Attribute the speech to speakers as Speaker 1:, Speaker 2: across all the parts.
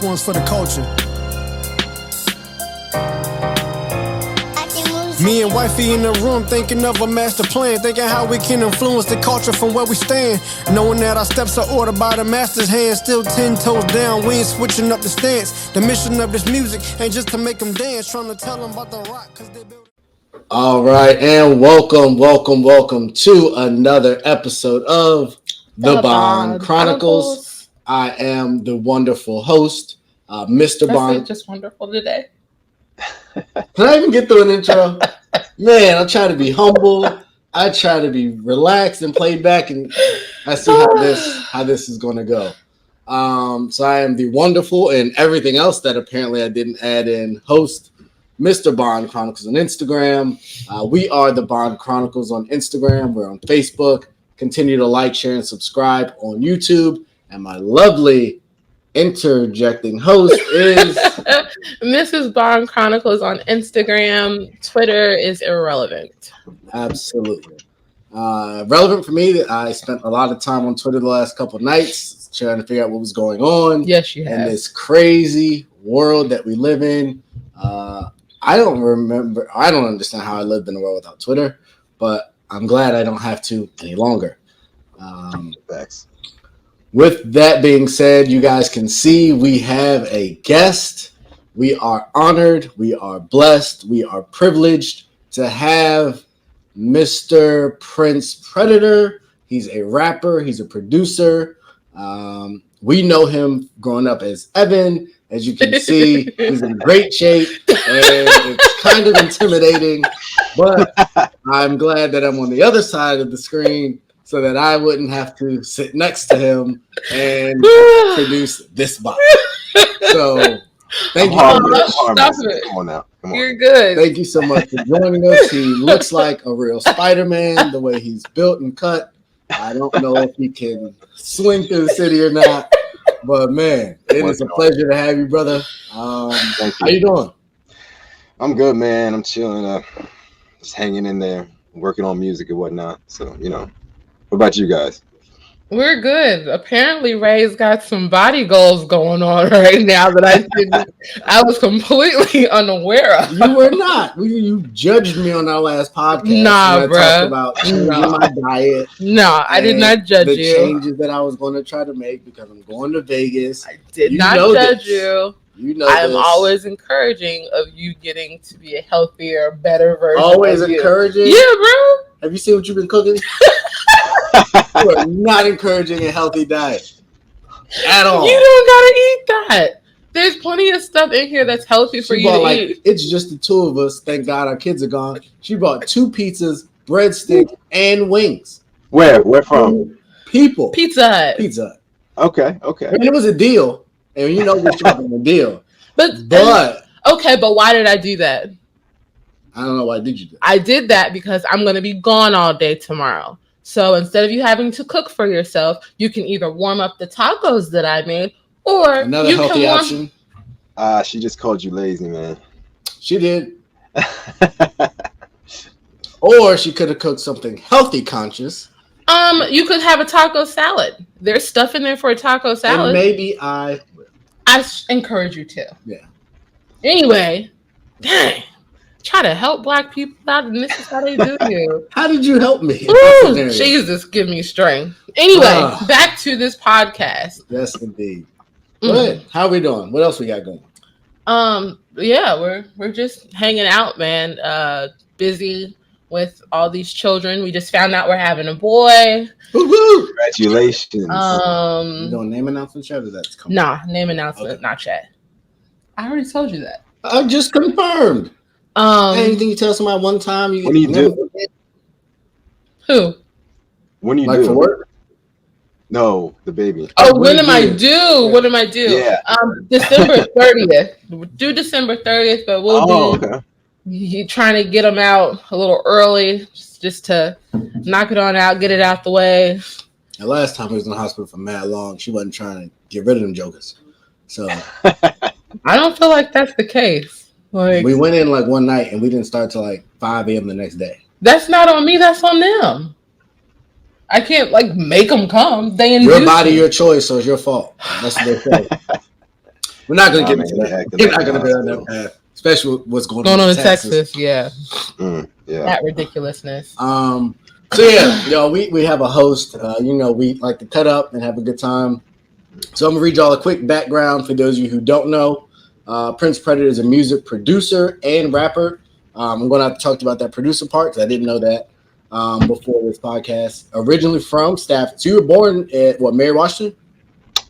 Speaker 1: This one's for the culture. Me and wifey in the room thinking of a master plan, thinking how we can influence the culture from where we stand. Knowing that our steps are ordered by the master's hand, still 10 toes down, we ain't switching up the stance. The mission of this music ain't just to make them dance, trying to tell them about the rock, cause they build.
Speaker 2: All right, and welcome to another episode of The Bond Chronicles. I am the wonderful host, Mr. Bond.
Speaker 3: Just wonderful today.
Speaker 2: Can I even get through an intro? Man, I try to be humble. I try to be relaxed and played back, and I see how this is going to go. So I am the wonderful and everything else that apparently I didn't add in host, Mr. Bond Chronicles on Instagram. We are the Bond Chronicles on Instagram. We're on Facebook. Continue to like, share, and subscribe on YouTube. And my lovely interjecting host is
Speaker 3: Mrs. Bond Chronicles on Instagram. Twitter is irrelevant.
Speaker 2: Absolutely. Relevant for me that I spent a lot of time on Twitter the last couple of nights trying to figure out what was going on.
Speaker 3: Yes, you have.
Speaker 2: In this crazy world that we live in. I don't understand how I lived in a world without Twitter, but I'm glad I don't have to any longer.
Speaker 4: Thanks.
Speaker 2: With that being said, you guys can see we have a guest. We are honored. We are blessed. We are privileged to have Mr. Prince Predator. He's a rapper. He's a producer. We know him growing up as Evan. As you can see, he's in great shape, and it's kind of intimidating, but I'm glad that I'm on the other side of the screen so that I wouldn't have to sit next to him and produce this box. So thank you.
Speaker 3: Stop it.
Speaker 4: Come on now. Come on.
Speaker 3: You're good.
Speaker 2: Thank you so much for joining us. He looks like a real Spiderman, the way he's built and cut. I don't know if he can swing through the city or not, but man, it is a pleasure to have you, brother.
Speaker 4: Thank you.
Speaker 2: How you doing?
Speaker 4: I'm good, man. I'm chilling, just hanging in there, working on music and whatnot. So, what about you guys?
Speaker 3: We're good. Apparently, Ray's got some body goals going on right now that I was completely unaware of.
Speaker 2: You were not. You judged me on our last podcast.
Speaker 3: Nah, bro.
Speaker 2: Talked about changing my diet.
Speaker 3: No, I did not judge
Speaker 2: the
Speaker 3: you.
Speaker 2: Changes that I was going to try to make because I'm going to Vegas.
Speaker 3: I did not judge you.
Speaker 2: You know,
Speaker 3: I'm always encouraging of you getting to be a healthier, better version.
Speaker 2: Always
Speaker 3: of
Speaker 2: encouraging.
Speaker 3: You. Yeah, bro.
Speaker 2: Have you seen what you've been cooking? You are not encouraging a healthy diet at all.
Speaker 3: You don't gotta eat that. There's plenty of stuff in here that's healthy for you to eat.
Speaker 2: It's just the two of us. Thank God our kids are gone. She bought 2 pizzas, breadsticks, and wings.
Speaker 4: Where from?
Speaker 2: People.
Speaker 3: Pizza Hut.
Speaker 4: Okay.
Speaker 2: I mean, it was a deal, and you know we're shopping a deal.
Speaker 3: But okay, but why did I do that?
Speaker 2: I don't know why did you do that.
Speaker 3: I did that because I'm going to be gone all day tomorrow. So instead of you having to cook for yourself, you can either warm up the tacos that I made, or
Speaker 2: another healthy option.
Speaker 4: She just called you lazy, man.
Speaker 2: She did. Or she could have cooked something healthy conscious.
Speaker 3: You could have a taco salad. There's stuff in there for a taco salad.
Speaker 2: And maybe I
Speaker 3: encourage you to.
Speaker 2: Yeah.
Speaker 3: Anyway, dang. Try to help Black people out, and this is how they do you.
Speaker 2: How did you help me?
Speaker 3: Ooh, Jesus, give me strength. Anyway, back to this podcast.
Speaker 2: Yes, indeed. Good. How are we doing? What else we got going?
Speaker 3: Yeah, we're just hanging out, man. Busy with all these children. We just found out we're having a boy.
Speaker 2: Woo-hoo!
Speaker 4: Congratulations.
Speaker 2: You doing name announcement yet, or that's coming?
Speaker 3: Nah, name announcement, not yet. I already told you that.
Speaker 2: I just confirmed. Anything you tell somebody one time,
Speaker 4: when do you do?
Speaker 3: Who?
Speaker 4: When do you
Speaker 2: do? For work?
Speaker 4: No, the baby.
Speaker 3: Oh, when am I due? What am I due?
Speaker 4: Yeah.
Speaker 3: December 30th. Due December 30th, but we'll be trying to get them out a little early just to knock it on out, get it out the way.
Speaker 2: The last time we was in the hospital for mad long, she wasn't trying to get rid of them jokers. So
Speaker 3: I don't feel like that's the case. Like,
Speaker 2: we went in like one night and we didn't start till like 5 a.m. the next day.
Speaker 3: That's not on me. That's on them. I can't make them come. They
Speaker 2: your body, your choice, so it's your fault. That's what they say. We're not going to get
Speaker 4: man,
Speaker 2: into that.
Speaker 4: acting
Speaker 2: We're
Speaker 4: like
Speaker 2: not going to
Speaker 4: a
Speaker 2: go down that path, especially with what's going on
Speaker 3: in
Speaker 2: in
Speaker 3: Texas. Yeah.
Speaker 4: Yeah.
Speaker 3: That ridiculousness.
Speaker 2: So yeah, we have a host. We like to cut up and have a good time. So I'm gonna read y'all a quick background for those of you who don't know. Prince Predator is a music producer and rapper. I'm going to have to talk about that producer part because I didn't know that before this podcast. Originally from Stafford. So you were born at Mary Washington?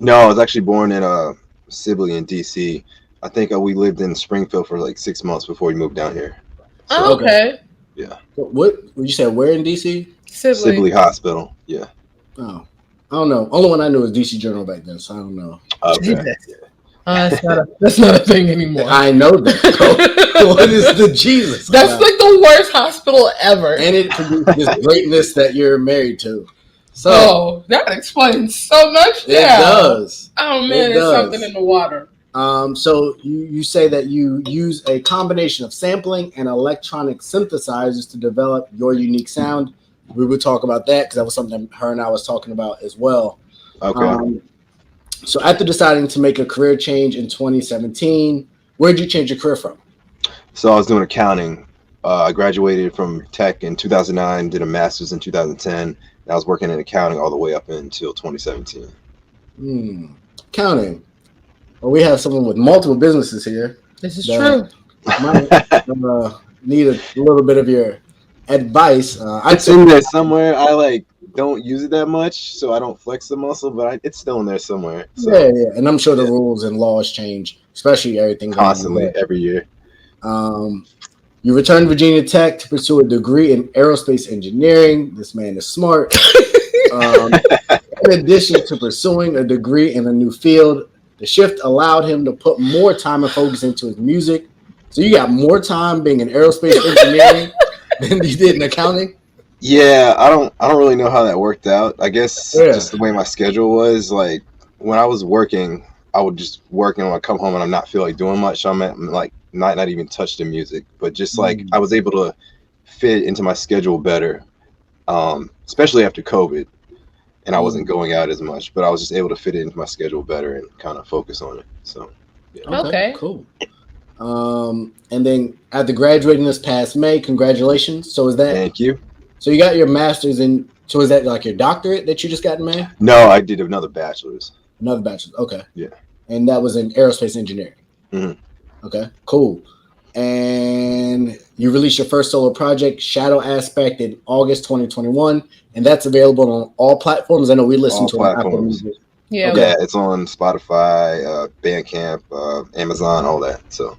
Speaker 4: No, I was actually born in Sibley in DC. I think we lived in Springfield for like 6 months before we moved down here.
Speaker 3: So, okay.
Speaker 4: Yeah.
Speaker 2: What you said? Where in DC?
Speaker 4: Sibley Hospital. Yeah.
Speaker 2: Oh, I don't know. Only one I knew was DC Journal back then, so I don't know.
Speaker 4: Okay.
Speaker 3: That's not a thing anymore.
Speaker 2: I know that. What is the Jesus?
Speaker 3: That's like the worst hospital ever.
Speaker 2: And it produced this greatness that you're married to. So
Speaker 3: that explains so much.
Speaker 2: It does.
Speaker 3: Oh man, there's something in the water.
Speaker 2: So you say that you use a combination of sampling and electronic synthesizers to develop your unique sound. We would talk about that because that was something her and I was talking about as well.
Speaker 4: Okay.
Speaker 2: So after deciding to make a career change in 2017, where did you change your career from?
Speaker 4: So I was doing accounting. I graduated from tech in 2009, did a master's in 2010. And I was working in accounting all the way up until 2017.
Speaker 2: Accounting. Well, we have someone with multiple businesses here.
Speaker 3: This is true.
Speaker 2: Might need a little bit of your advice.
Speaker 4: It's in there somewhere. I don't use it that much, so I don't flex the muscle, but it's still in there somewhere. So.
Speaker 2: Yeah, and I'm sure the rules and laws change, especially everything
Speaker 4: constantly every year.
Speaker 2: You returned to Virginia Tech to pursue a degree in aerospace engineering. This man is smart. In addition to pursuing a degree in a new field, the shift allowed him to put more time and focus into his music. So you got more time being in aerospace engineering than you did in accounting?
Speaker 4: Yeah, I don't really know how that worked out. I guess just the way my schedule was, like when I was working, I would just work and when I come home and I'm not feel like doing much, so I'm like not even touch the music, but just like I was able to fit into my schedule better, especially after COVID, and I wasn't going out as much, but I was just able to fit it into my schedule better and kind of focus on it. So, yeah.
Speaker 3: Okay,
Speaker 2: cool. And then after graduating this past May, congratulations. So is that?
Speaker 4: Thank you.
Speaker 2: So you got your master's in. So is that like your doctorate that you just got in May?
Speaker 4: No, I did another bachelor's.
Speaker 2: Another bachelor's. Okay.
Speaker 4: Yeah.
Speaker 2: And that was in aerospace engineering.
Speaker 4: Mm-hmm.
Speaker 2: Okay. Cool. And you released your first solo project, Shadow Aspect, in August 2021, and that's available on all platforms. I know we listen to Apple Music.
Speaker 3: Yeah.
Speaker 4: Okay. Yeah, it's on Spotify, Bandcamp, Amazon, all that. So.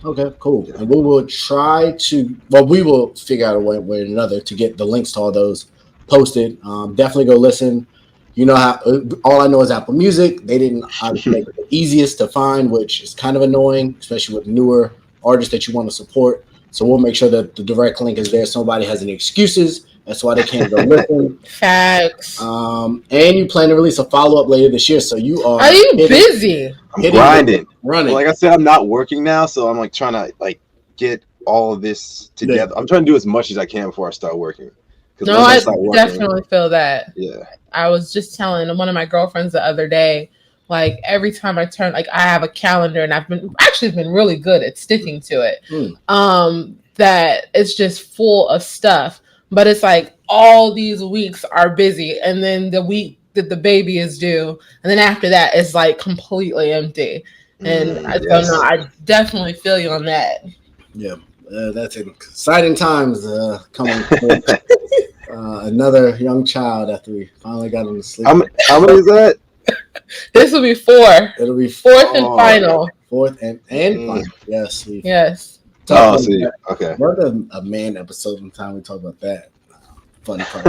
Speaker 2: Okay, cool. And we will try to, we will figure out a way or another to get the links to all those posted. Definitely go listen. You know how, all I know is Apple Music. They didn't make it the easiest to find, which is kind of annoying, especially with newer artists that you want to support. So we'll make sure that the direct link is there so nobody has any excuses. That's why they can't go listen.
Speaker 3: Facts.
Speaker 2: And you plan to release a follow-up later this year. So you are
Speaker 3: busy?
Speaker 4: I'm grinding.
Speaker 2: Running.
Speaker 4: Like I said, I'm not working now, so I'm like trying to get all of this together. Yeah. I'm trying to do as much as I can before I start working.
Speaker 3: No, I definitely feel that.
Speaker 4: Yeah.
Speaker 3: I was just telling one of my girlfriends the other day, like every time I turn, like I have a calendar and I've been really good at sticking to it. That it's just full of stuff, but it's like all these weeks are busy, and then the week that the baby is due, and then after that it's like completely empty. And I don't know. I definitely feel you on that.
Speaker 2: Yeah, that's exciting times coming. Another young child after we finally got him to sleep.
Speaker 4: How many is that?
Speaker 3: This will be 4.
Speaker 2: It'll be
Speaker 3: fourth and final.
Speaker 2: Fourth and final. Yes.
Speaker 3: Yes.
Speaker 4: Oh, see. Okay.
Speaker 2: What a man episode sometime we talk about that. Funny part.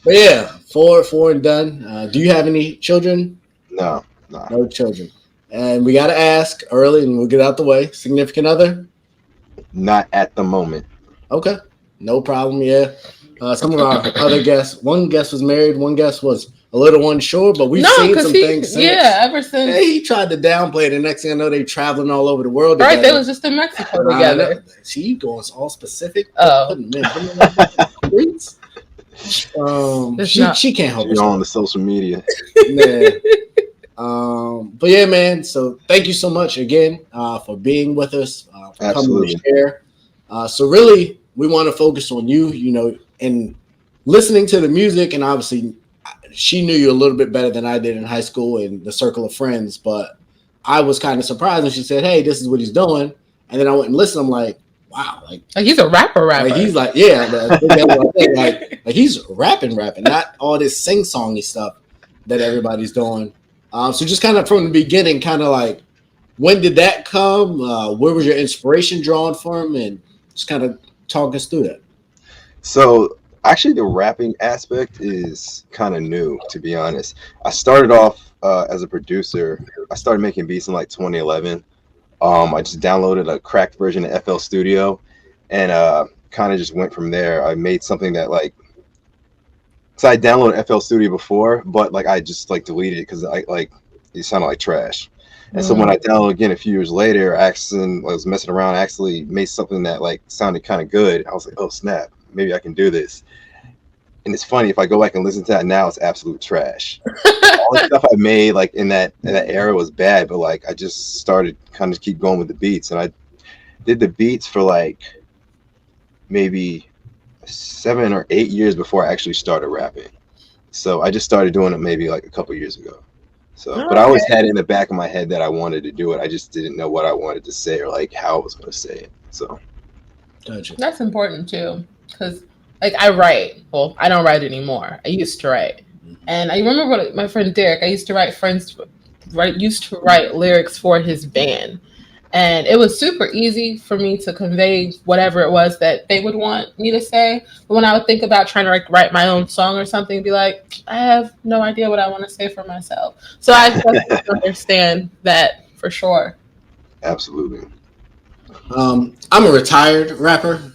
Speaker 2: But yeah, 4 and done. Do you have any children?
Speaker 4: No.
Speaker 2: No children. And we got to ask early, and we'll get out the way. Significant other?
Speaker 4: Not at the moment.
Speaker 2: Okay. No problem. Yeah. Some of our other guests, one guest was married, one guest was a little unsure, but we've seen some things since.
Speaker 3: Yeah, ever since.
Speaker 2: Hey, he tried to downplay it. The next thing I know, they're traveling all over the world
Speaker 3: together.
Speaker 2: Right,
Speaker 3: they was just in Mexico together.
Speaker 2: She going all specific.
Speaker 3: Oh.
Speaker 2: She can't help
Speaker 4: She's on the social media.
Speaker 2: Nah. But yeah, man. So thank you so much again for being with us, for coming to share. So really, we want to focus on you, and listening to the music. And obviously, she knew you a little bit better than I did in high school and the circle of friends. But I was kind of surprised when she said, "Hey, this is what he's doing," and then I went and listened. I'm like, wow, like
Speaker 3: he's a rapper.
Speaker 2: Like he's like, yeah, like he's rapping, not all this sing-songy stuff that everybody's doing. So just kind of from the beginning, kind of like, when did that come? Where was your inspiration drawn from? And just kind of talk us through that.
Speaker 4: So actually, the rapping aspect is kind of new, to be honest. I started off as a producer. I started making beats in like 2011. I just downloaded a cracked version of FL Studio, and kind of just went from there. I made something that so I downloaded FL Studio before, but like I just like deleted it because it sounded like trash. And so when I downloaded again a few years later, I was messing around, actually made something that like sounded kind of good. I was like, oh snap, maybe I can do this. And it's funny, if I go back and listen to that now, it's absolute trash. All the stuff I made like in that era was bad, but like I just started kind of keep going with the beats, and I did the beats for like maybe 7 or 8 years before I actually started rapping. So I just started doing it maybe like a couple years ago. So, but I always had it in the back of my head that I wanted to do it. I just didn't know what I wanted to say or like how I was going to say it. So
Speaker 2: gotcha.
Speaker 3: That's important too, because like I write. Well, I don't write anymore. I used to write, and I remember my friend Derek. I used to write lyrics for his band, and it was super easy for me to convey whatever it was that they would want me to say. But when I would think about trying to like write my own song or something, be like, I have no idea what I want to say for myself. So I just understand that for sure.
Speaker 4: Absolutely.
Speaker 2: I'm a retired rapper.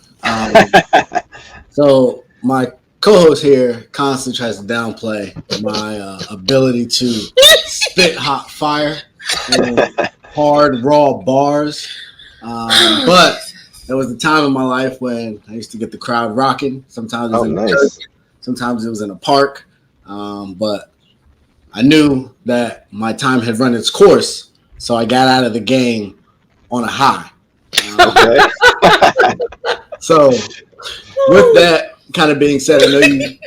Speaker 2: So my co-host here constantly tries to downplay my ability to spit hot fire and hard raw bars. But there was a time in my life when I used to get the crowd rocking. Sometimes it was in a church, sometimes it was in a park. But I knew that my time had run its course, so I got out of the game on a high. So with that kind of being said, I know you.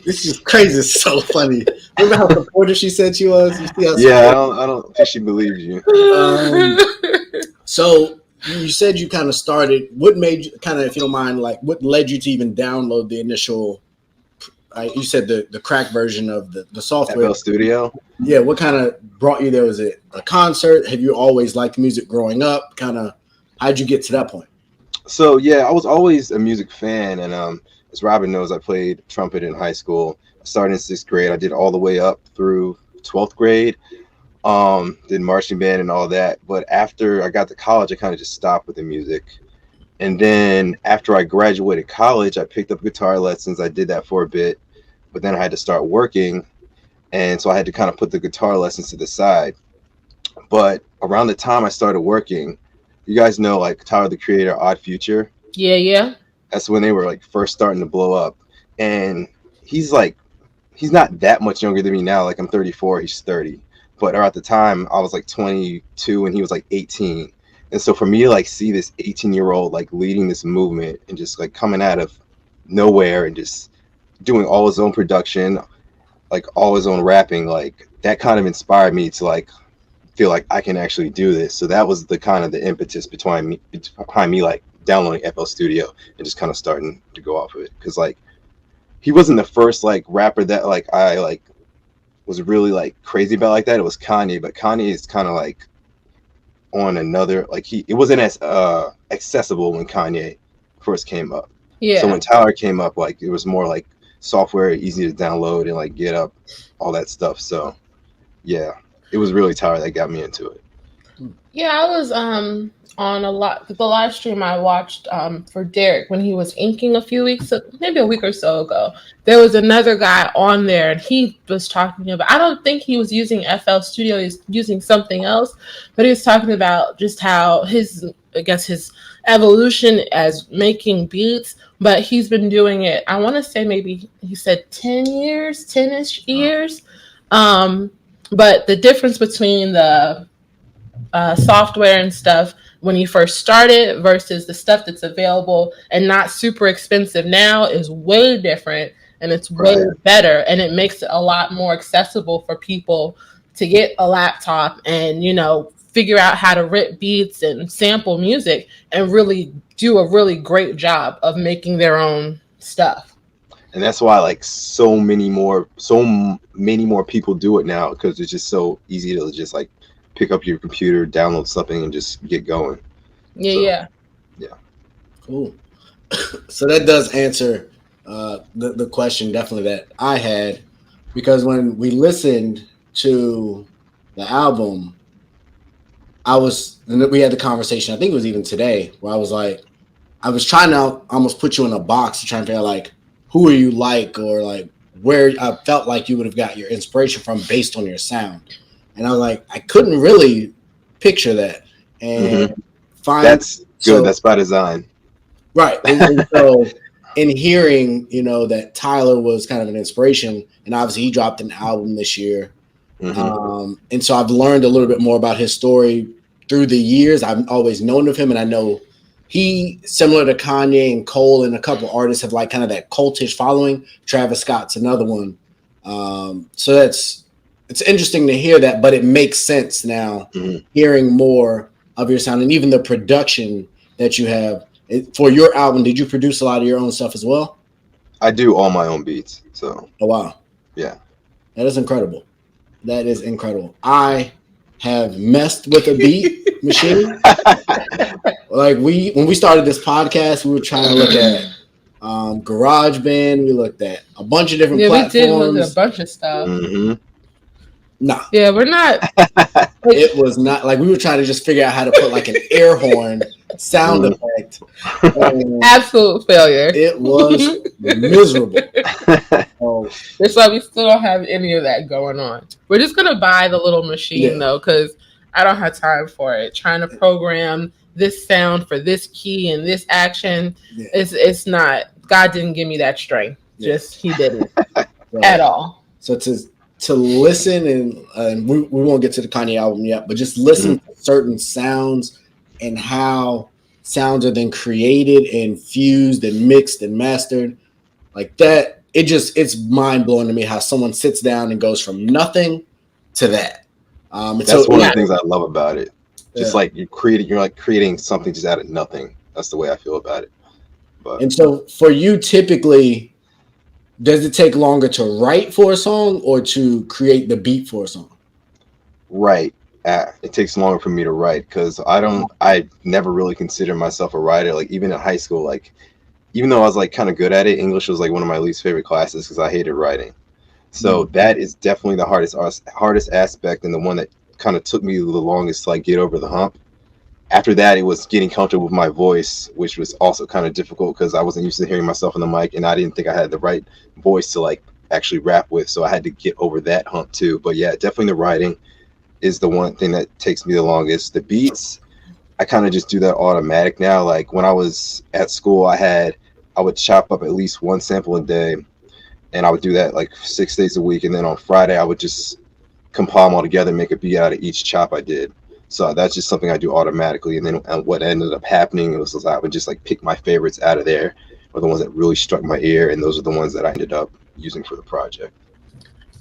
Speaker 2: This is crazy. It's so funny. Remember how supportive she said she was?
Speaker 4: Yeah, I don't think she believes you.
Speaker 2: So you said you kind of started. What made you kind of, if you don't mind, like what led you to even download the initial? You said the crack version of the software.
Speaker 4: FL Studio.
Speaker 2: Yeah. What kind of brought you there? Was it a concert? Have you always liked music growing up? Kind of, how'd you get to that point?
Speaker 4: So yeah, I was always a music fan, and as Robin knows, I played trumpet in high school. I started in 6th grade. I did all the way up through 12th grade. Did marching band and all that. But after I got to college, I kind of just stopped with the music. And then after I graduated college, I picked up guitar lessons. I did that for a bit, but then I had to start working, and so I had to kind of put the guitar lessons to the side. But around the time I started working, you guys know like Tyler the Creator, Odd Future.
Speaker 3: Yeah.
Speaker 4: That's when they were like first starting to blow up. And he's not that much younger than me now. Like I'm 34, he's 30. But at the time I was like 22 and he was like 18. And so for me to like see this 18-year-old like leading this movement and just like coming out of nowhere and just doing all his own production, like all his own rapping, like that kind of inspired me to like feel like I can actually do this. So that was the kind of the impetus behind me like downloading FL Studio and just kind of starting to go off of it. Because like he wasn't the first like rapper that like I like was really like crazy about like that. It was Kanye, but Kanye is kind of like on another, like it wasn't as accessible when Kanye first came up.
Speaker 3: Yeah.
Speaker 4: So when Tyler came up, like it was more like software, easy to download and like get up all that stuff. So yeah, it was really Tyler that got me into it.
Speaker 3: Yeah, I was on the live stream I watched for Derek when he was inking maybe a week or so ago. There was another guy on there and he was talking about, I don't think he was using FL Studio, he's using something else, but he was talking about just how his evolution as making beats, but he's been doing it, I want to say maybe he said 10-ish years. But the difference between the software and stuff when you first started versus the stuff that's available and not super expensive now is way different, and it's way better, and it makes it a lot more accessible for people to get a laptop and, you know, figure out how to rip beats and sample music and really do a really great job of making their own stuff.
Speaker 4: And that's why like so many more people do it now, because it's just so easy to just like pick up your computer, download something, and just get going.
Speaker 3: Yeah.
Speaker 2: Cool. So that does answer the question definitely that I had, because when we listened to the album, we had the conversation, I think it was even today, where I was like, I was trying to almost put you in a box to try and figure out like, who are you like, or like where I felt like you would have got your inspiration from based on your sound. And I was like, I couldn't really picture that. And
Speaker 4: that's good. That's by design.
Speaker 2: Right. And so in hearing, you know, that Tyler was kind of an inspiration, and obviously he dropped an album this year. And so I've learned a little bit more about his story through the years. I've always known of him, and I know he, similar to Kanye and Cole and a couple artists, have like kind of that cultish following. Travis Scott's another one. So it's interesting to hear that, but it makes sense now hearing more of your sound and even the production that you have. For your album, did you produce a lot of your own stuff as well?
Speaker 4: I do all my own beats. So.
Speaker 2: Oh, wow.
Speaker 4: Yeah.
Speaker 2: That is incredible. That is incredible. I have messed with a beat machine. Like when we started this podcast, we were trying to look at GarageBand. We looked at a bunch of different platforms.
Speaker 3: We did look at a bunch of stuff.
Speaker 2: Nah.
Speaker 3: Yeah, we're not.
Speaker 2: It was not like we were trying to just figure out how to put like an air horn sound effect.
Speaker 3: Absolute failure.
Speaker 2: It was miserable.
Speaker 3: That's why we still don't have any of that going on. We're just gonna buy the little machine though, because I don't have time for it. Trying to program this sound for this key and this action, it's not. God didn't give me that strength. Just he didn't at all.
Speaker 2: So to listen and we won't get to the Kanye album yet, but just listen to certain sounds and how sounds are then created and fused and mixed and mastered like that. It's mind blowing to me how someone sits down and goes from nothing to that.
Speaker 4: That's one of the things I love about it. Just like you're creating something just out of nothing. That's the way I feel about it.
Speaker 2: And so for you, typically, does it take longer to write for a song or to create the beat for a song?
Speaker 4: Right. It takes longer for me to write because I never really considered myself a writer. Like even in high school, like even though I was like kind of good at it, English was like one of my least favorite classes because I hated writing. So that is definitely the hardest aspect, and the one that kind of took me the longest to like get over the hump. After that, it was getting comfortable with my voice, which was also kind of difficult because I wasn't used to hearing myself on the mic, and I didn't think I had the right voice to like actually rap with. So I had to get over that hump too. But yeah, definitely the writing is the one thing that takes me the longest. The beats, I kind of just do that automatic now. Like when I was at school, I would chop up at least one sample a day, and I would do that like 6 days a week. And then on Friday, I would just compile them all together and make a beat out of each chop I did. So that's just something I do automatically. And then what ended up happening was I would just like pick my favorites out of there, or the ones that really struck my ear, and those are the ones that I ended up using for the project.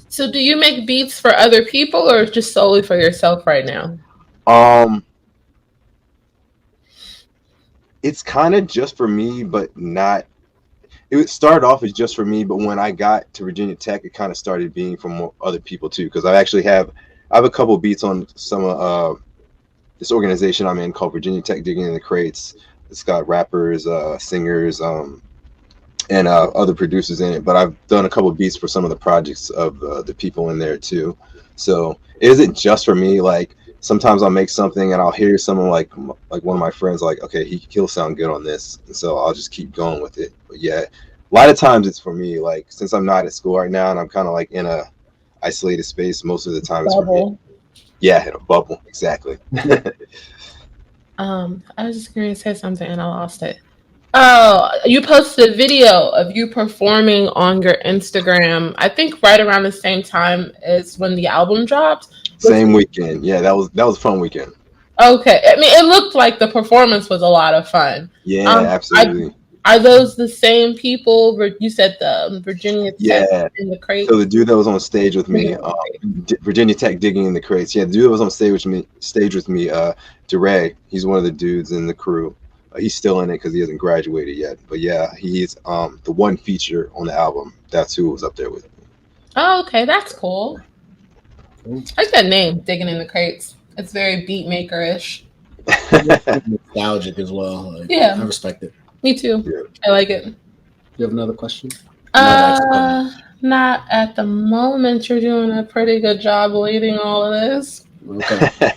Speaker 3: So do you make beats for other people or just solely for yourself right now?
Speaker 4: It's kind of just for me, but not. It started off as just for me, but when I got to Virginia Tech, it kind of started being for more other people too. Because I have a couple beats on some this organization I'm in called Virginia Tech Digging in the Crates. It's got rappers, singers, and other producers in it. But I've done a couple beats for some of the projects of the people in there too. So it isn't just for me. Like sometimes I'll make something and I'll hear someone like one of my friends like, okay, he'll sound good on this, and so I'll just keep going with it. But yeah, a lot of times it's for me. Like since I'm not at school right now and I'm kind of like in a isolated space, most of the time it's for me. Yeah, in a bubble, exactly.
Speaker 3: I was just going to say something and I lost it. Oh, you posted a video of you performing on your Instagram. I think right around the same time as when the album dropped.
Speaker 4: Same weekend. Yeah, that was a fun weekend.
Speaker 3: Okay, I mean, it looked like the performance was a lot of fun.
Speaker 4: Yeah, absolutely.
Speaker 3: Are those the same people? You said the Virginia Tech
Speaker 4: Yeah.
Speaker 3: in the crate.
Speaker 4: So the dude that was on stage with me, Virginia Tech digging in the crates. Yeah, the dude that was on stage with me, DeRay. He's one of the dudes in the crew. He's still in it because he hasn't graduated yet. But yeah, he's the one feature on the album. That's who was up there with me.
Speaker 3: Oh, okay, that's cool. I like that name, digging in the crates. It's very beat maker ish.
Speaker 2: Nostalgic as well. Like,
Speaker 3: Yeah,
Speaker 2: I respect it.
Speaker 3: Me too.
Speaker 4: Yeah.
Speaker 3: I like it.
Speaker 2: You have another question?
Speaker 3: Not at the moment. You're doing a pretty good job leading all of this.
Speaker 2: Okay.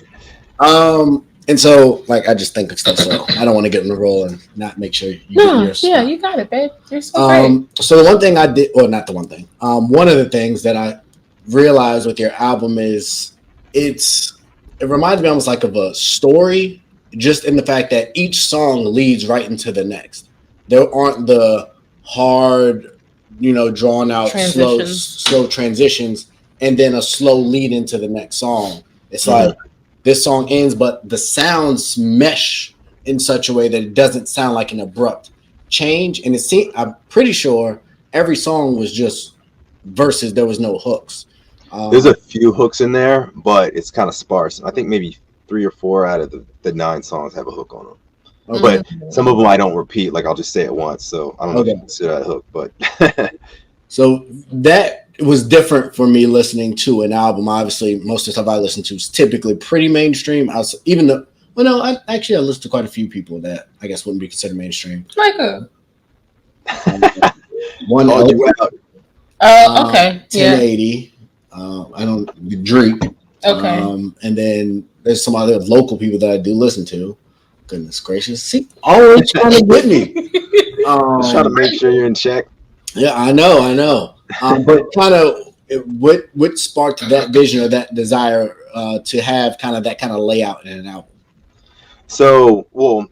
Speaker 2: And so, like, I just think of stuff, so I don't want to get in the role and not make sure you get yours.
Speaker 3: Yeah, you got it, babe. You're so great.
Speaker 2: So the one thing I did, or not the one thing, one of the things that I realized with your album is it reminds me almost like of a story, just in the fact that each song leads right into the next. There aren't the hard, drawn out, slow transitions, and then a slow lead into the next song. It's like this song ends, but the sounds mesh in such a way that it doesn't sound like an abrupt change. And I'm pretty sure every song was just verses. There was no hooks.
Speaker 4: There's a few hooks in there, but it's kind of sparse. I think maybe 3 or 4 out of the 9 songs have a hook on them. Okay. But some of them I don't repeat. Like, I'll just say it once. So I don't know if you consider that a hook, but
Speaker 2: so that was different for me listening to an album. Obviously, most of the stuff I listen to is typically pretty mainstream. I listen to quite a few people that I guess wouldn't be considered mainstream.
Speaker 3: Like who?
Speaker 2: One
Speaker 4: called you out.
Speaker 3: Okay.
Speaker 2: 1080. I don't Drake.
Speaker 3: Okay.
Speaker 2: And then there's some other local people that I do listen to. Goodness gracious. See, always trying to get me.
Speaker 4: Just trying to make sure you're in check.
Speaker 2: Yeah, I know. But kind of what sparked that vision or that desire to have kind of that kind of layout in an album?
Speaker 4: So, well,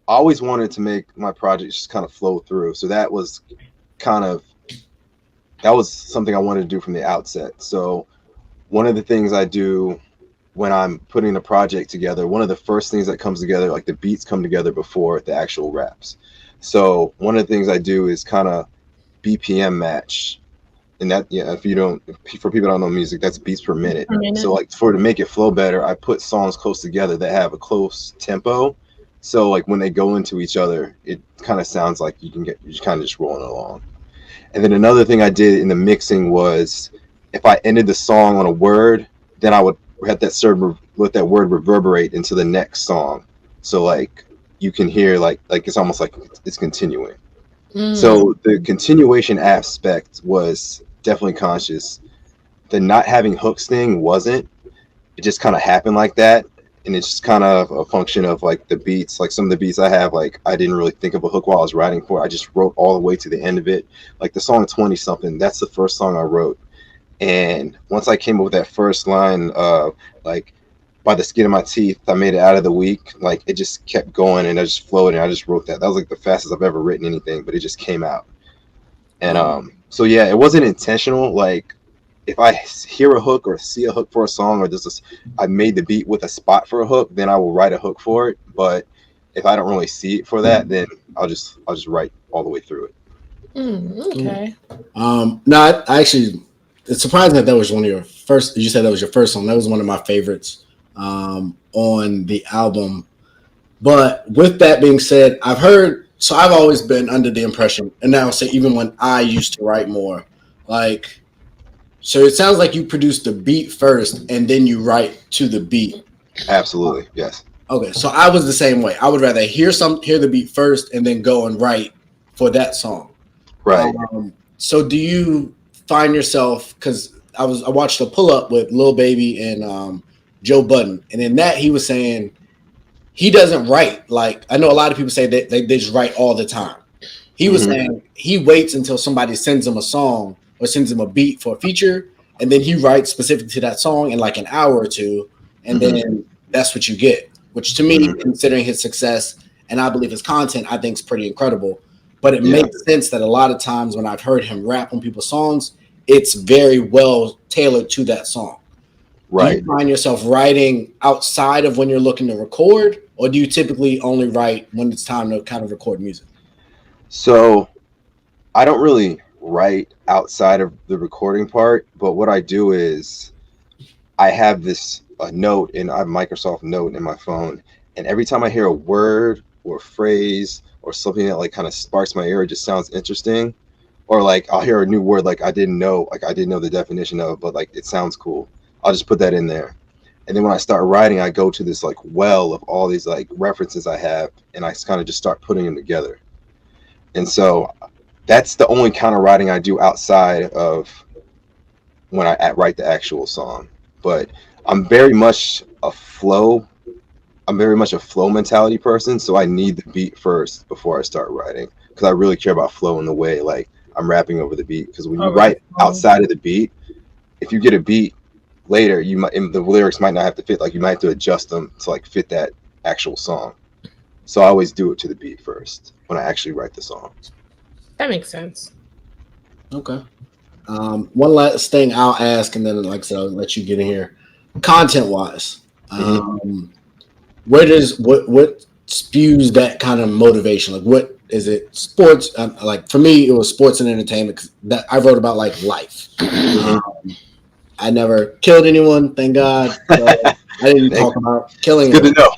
Speaker 4: I always wanted to make my projects just kind of flow through. So that was something I wanted to do from the outset. So one of the things I do when I'm putting a project together, one of the first things that comes together, like the beats come together before the actual raps. So one of the things I do is kind of BPM match. And that, for people that don't know music, that's beats per minute. So like to make it flow better, I put songs close together that have a close tempo. So like when they go into each other, it kind of sounds like you're kind of just rolling along. And then another thing I did in the mixing was if I ended the song on a word, then I would let that word reverberate into the next song. So like you can hear like it's almost like it's continuing. So the continuation aspect was definitely conscious. The not having hooks thing wasn't. It just kind of happened like that. And it's just kind of a function of like the beats. Like some of the beats I have, like I didn't really think of a hook while I was writing for it. I just wrote all the way to the end of it. Like the song 20 something, that's the first song I wrote. And once I came up with that first line of like by the skin of my teeth, I made it out of the week. Like it just kept going and I just flowed and I just wrote that. That was like the fastest I've ever written anything, but it just came out. And so yeah, it wasn't intentional. Like if I hear a hook or see a hook for a song or I made the beat with a spot for a hook, then I will write a hook for it. But if I don't really see it for that, then I'll just write all the way through it.
Speaker 3: Okay.
Speaker 2: No, I actually, it's surprising that was one of your first. You said that was your first song. That was one of my favorites on the album. But with that being said, I've always been under the impression, and now I'll say even when I used to write more, like, so it sounds like you produce the beat first and then you write to the beat.
Speaker 4: Absolutely, yes.
Speaker 2: Okay, so I was the same way. I would rather hear the beat first and then go and write for that song.
Speaker 4: Right.
Speaker 2: So do you find yourself, because I watched a pull up with Lil Baby and Joe Budden, and in that he was saying he doesn't write. Like I know a lot of people say that they just write all the time. He was saying he waits until somebody sends him a song or sends him a beat for a feature, and then he writes specific to that song in like an hour or two, and then that's what you get. Which to me, considering his success and I believe his content, I think, is pretty incredible. But it
Speaker 4: Yeah.
Speaker 2: makes sense that a lot of times when I've heard him rap on people's songs, it's very well tailored to that song.
Speaker 4: Right.
Speaker 2: Do you find yourself writing outside of when you're looking to record, or do you typically only write when it's time to kind of record music?
Speaker 4: So I don't really write outside of the recording part, but what I do is I have this note in I have Microsoft Note in my phone, and every time I hear a word or a phrase or something that like kind of sparks my ear, it just sounds interesting, or like I'll hear a new word like I didn't know the definition of, but like it sounds cool. I'll just put that in there. And then when I start writing, I go to this like well of all these like references I have, and I kind of just start putting them together. And so that's the only kind of writing I do outside of when I write the actual song. But I'm very much a flow mentality person, so I need the beat first before I start writing, because I really care about flow in the way like I'm rapping over the beat. Because when you write outside of the beat, if you get a beat later, you might, and the lyrics might not have to fit, like you might have to adjust them to like fit that actual song. So I always do it to the beat first when I actually write the song.
Speaker 3: That makes sense.
Speaker 2: Okay. One last thing I'll ask, and then like I said, I'll let you get in here. Content wise, what spews that kind of motivation? Like, what is it? Sports? Like for me, it was sports and entertainment. 'Cause that I wrote about like life. I never killed anyone, thank God. So I didn't talk about killing.
Speaker 4: It's good to know.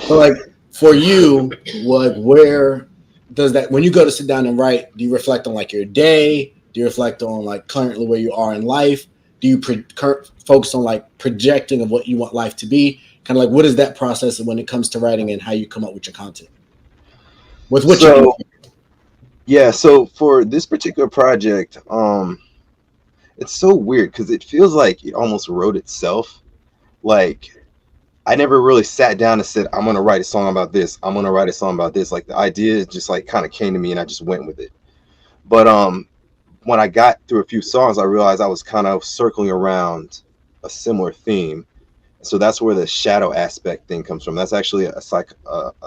Speaker 2: So like for you, where does that, when you go to sit down and write, do you reflect on like your day? Do you reflect on like currently where you are in life? Do you focus on like projecting of what you want life to be? Kind of like, what is that process when it comes to writing and how you come up with your content? With what you do?
Speaker 4: Yeah, so for this particular project, it's so weird because it feels like it almost wrote itself. Like I never really sat down and said, I'm gonna write a song about this. I'm gonna write a song about this. Like the idea just like kind of came to me and I just went with it. But when I got through a few songs, I realized I was kind of circling around a similar theme. So that's where the shadow aspect thing comes from. That's actually a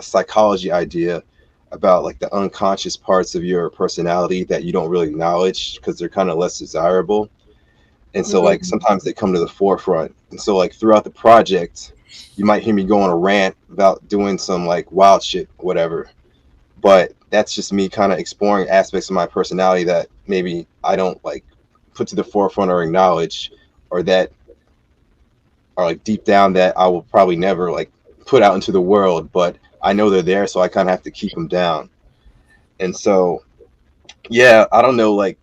Speaker 4: psychology idea about like the unconscious parts of your personality that you don't really acknowledge because they're kind of less desirable. And so like sometimes they come to the forefront. And so like throughout the project, you might hear me go on a rant about doing some like wild shit, whatever. But that's just me kind of exploring aspects of my personality that maybe I don't like put to the forefront or acknowledge, or that are like deep down that I will probably never like put out into the world, but I know they're there, so I kind of have to keep them down. And so, yeah, I don't know, like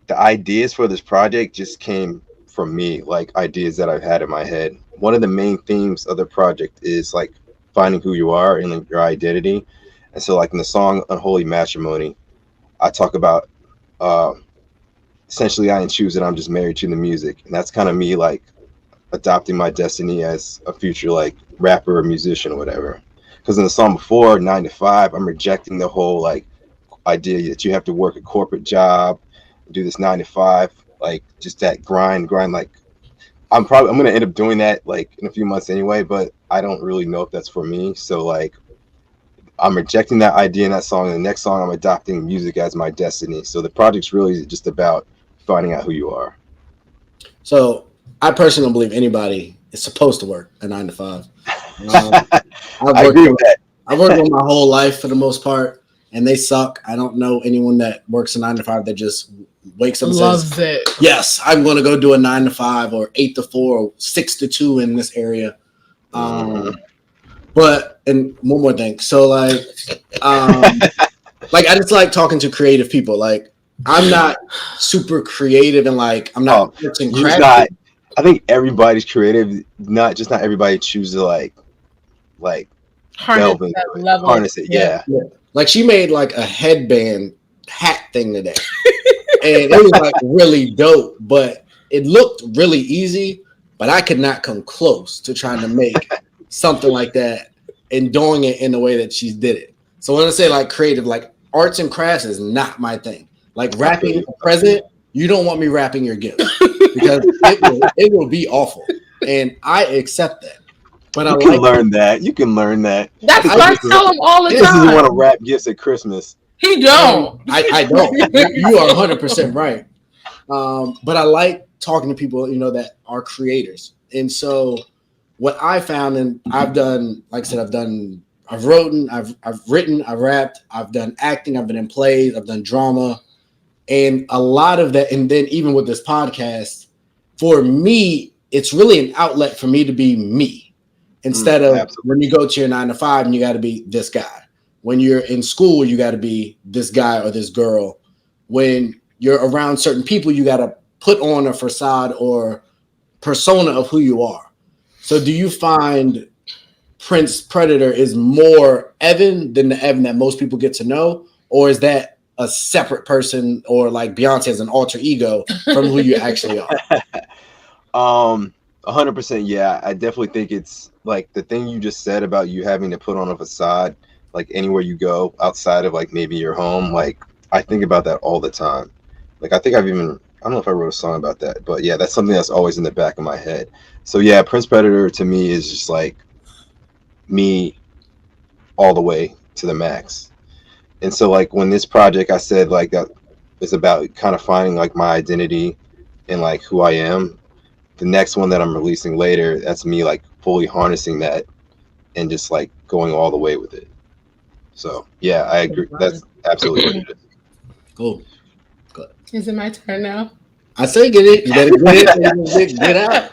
Speaker 4: the ideas for this project just came from me, like ideas that I've had in my head. One of the main themes of the project is like finding who you are and like, your identity. And so like in the song Unholy Matrimony, I talk about essentially I didn't choose it, I'm just married to the music. And that's kind of me like adopting my destiny as a future like rapper or musician or whatever. Because in the song before, 9 to 5, I'm rejecting the whole like idea that you have to work a corporate job, do this 9 to 5, like just that grind. Like I'm gonna end up doing that like in a few months anyway, but I don't really know if that's for me. So like I'm rejecting that idea in that song. And the next song, I'm adopting music as my destiny. So the project's really just about finding out who you are.
Speaker 2: So I personally don't believe anybody is supposed to work a 9 to 5.
Speaker 4: I agree with that.
Speaker 2: I've worked on my whole life for the most part, and they suck. I don't know anyone that works a 9 to 5 that just wakes up and says,
Speaker 3: it.
Speaker 2: Yes, I'm going to go do a 9 to 5 or 8 to 4 or 6 to 2 in this area. But, and one more thing. So like, like I just like talking to creative people. Like I'm not super creative and like, I'm not.
Speaker 4: I think everybody's creative. Not everybody chooses to like delve into it. Harness it. Yeah.
Speaker 2: Like she made like a headband hat thing today. And it was like really dope, but it looked really easy, but I could not come close to trying to make something like that and doing it in the way that she did it. So when I say like creative, like arts and crafts is not my thing. Like rapping a present, you don't want me rapping your gift because it will be awful. And I accept that. But
Speaker 4: you can learn that. You can learn that.
Speaker 3: That's what I tell him all the time.
Speaker 4: This doesn't want to wrap gifts at Christmas.
Speaker 3: He don't.
Speaker 2: I don't. You are 100% right. But I like talking to people, that are creators. And so what I found, and I've done, like I said, I've written, I've rapped, I've done acting, I've been in plays, I've done drama, and a lot of that. And then even with this podcast, for me, it's really an outlet for me to be me instead of absolutely. When you go to your 9 to 5 and you got to be this guy. When you're in school, you got to be this guy or this girl. When you're around certain people, you got to put on a facade or persona of who you are. So do you find Prince Predator is more Evan than the Evan that most people get to know? Or is that a separate person, or like Beyonce as an alter ego from who you actually are?
Speaker 4: 100%. Yeah, I definitely think it's like the thing you just said about you having to put on a facade, like anywhere you go outside of like maybe your home. Like I think about that all the time. Like I think I don't know if I wrote a song about that, but yeah, that's something that's always in the back of my head. So yeah, Prince Predator to me is just like me all the way to the max. And so like when this project, I said like that is about kind of finding like my identity and like who I am. The next one that I'm releasing later, that's me like fully harnessing that and just like going all the way with it. So yeah, I agree. That's absolutely what it is.
Speaker 2: Cool.
Speaker 3: Good. Is it my turn now?
Speaker 2: I say get it. You better get out.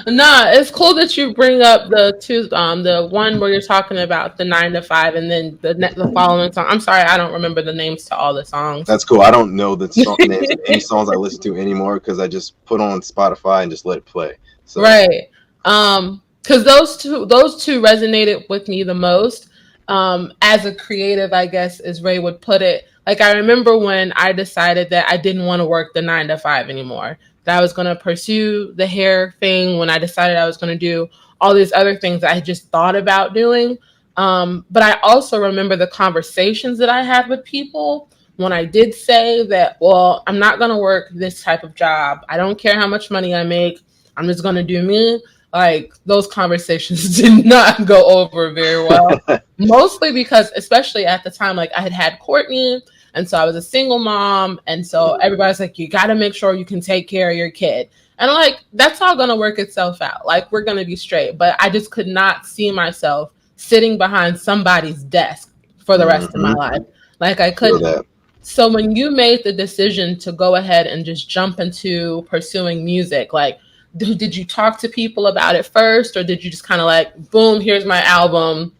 Speaker 3: Nah, it's cool that you bring up the one where you're talking about the 9 to 5 and then the following song. I'm sorry, I don't remember the names to all the songs.
Speaker 4: That's cool. I don't know the names of any songs I listen to anymore because I just put on Spotify and just let it play. So.
Speaker 3: Right. Because those two resonated with me the most. As a creative, I guess, as Ray would put it. Like I remember when I decided that I didn't want to work the 9 to 5 anymore. That I was going to pursue the hair thing, when I decided I was going to do all these other things that I just thought about doing. But I also remember the conversations that I had with people when I did say that, well, I'm not going to work this type of job. I don't care how much money I make. I'm just going to do me. Like those conversations did not go over very well. Mostly because, especially at the time, like I had Courtney. And so I was a single mom. And so everybody's like, you got to make sure you can take care of your kid. And I'm like, that's all going to work itself out. Like, we're going to be straight. But I just could not see myself sitting behind somebody's desk for the rest of my life. Like, I couldn't. So when you made the decision to go ahead and just jump into pursuing music, like, did you talk to people about it first? Or did you just kind of like, boom, here's my album.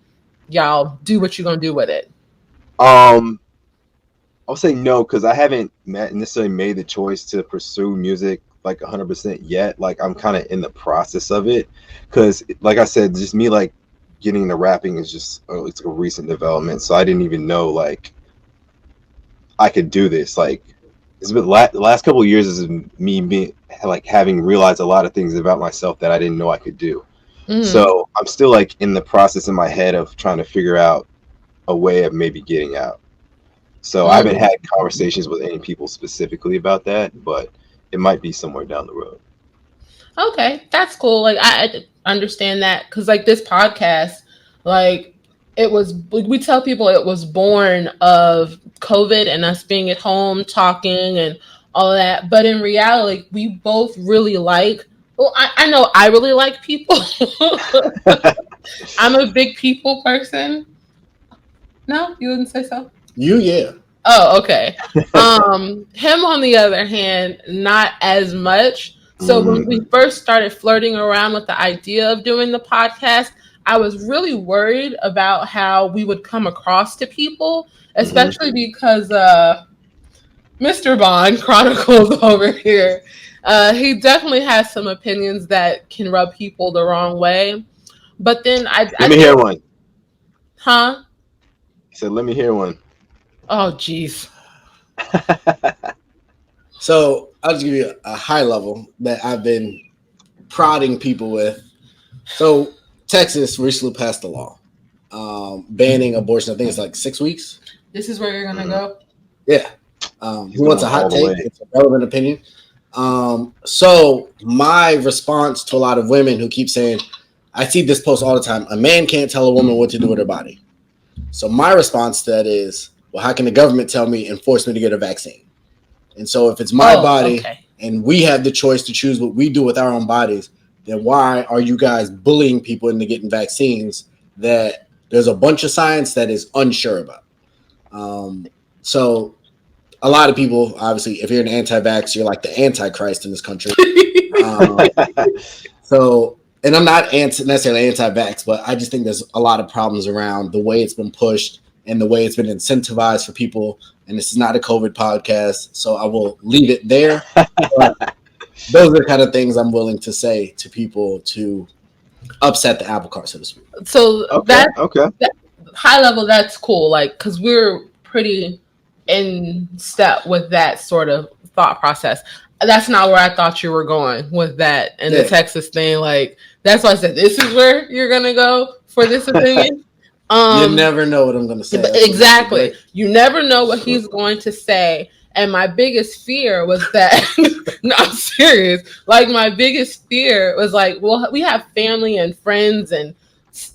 Speaker 3: Y'all do what you're going to do with it?
Speaker 4: I'll say no, because I haven't necessarily made the choice to pursue music like 100% yet. Like I'm kind of in the process of it, because like I said, just me like getting into rapping is just it's a recent development. So I didn't even know like I could do this. Like it's been the last couple of years is me being like having realized a lot of things about myself that I didn't know I could do. So I'm still like in the process in my head of trying to figure out a way of maybe getting out. So I haven't had conversations with any people specifically about that, but it might be somewhere down the road.
Speaker 3: Okay, that's cool. Like I understand that, because like this podcast, like we tell people it was born of COVID and us being at home talking and all of that. But in reality, we both really I know I really like people. I'm a big people person. No, you wouldn't say so?
Speaker 2: Yeah.
Speaker 3: Oh, okay. Him, on the other hand, not as much. So when we first started flirting around with the idea of doing the podcast, I was really worried about how we would come across to people, especially because Mr. Bond Chronicles over here, he definitely has some opinions that can rub people the wrong way. But then
Speaker 4: let me hear one.
Speaker 3: Huh?
Speaker 4: He said, let me hear one.
Speaker 3: Oh, geez.
Speaker 2: So I'll just give you a high level that I've been prodding people with. So Texas recently passed a law banning abortion. I think it's like 6 weeks.
Speaker 3: This is where you're going to go?
Speaker 2: Yeah. Who wants a hot take? It's a relevant opinion. So my response to a lot of women who keep saying, I see this post all the time. A man can't tell a woman what to do with her body. So my response to that is, well, how can the government tell me and force me to get a vaccine? And so if it's my body and we have the choice to choose what we do with our own bodies, then why are you guys bullying people into getting vaccines that there's a bunch of science that is unsure about? So a lot of people, obviously, if you're an anti-vax, you're like the antichrist in this country. And I'm not necessarily anti-vax, but I just think there's a lot of problems around the way it's been pushed and the way it's been incentivized for people. And this is not a COVID podcast, so I will leave it there. But those are the kind of things I'm willing to say to people to upset the apple cart, so to speak.
Speaker 3: So that high level, that's cool. Like, because we're pretty in step with that sort of thought process. That's not where I thought you were going with that and the Texas thing. Like, that's why I said, this is where you're going to go for this opinion.
Speaker 2: You never know what I'm going to say.
Speaker 3: Exactly. You never know what he's going to say. And my biggest fear was that, no, I'm serious. Like, my biggest fear was like, well, we have family and friends and,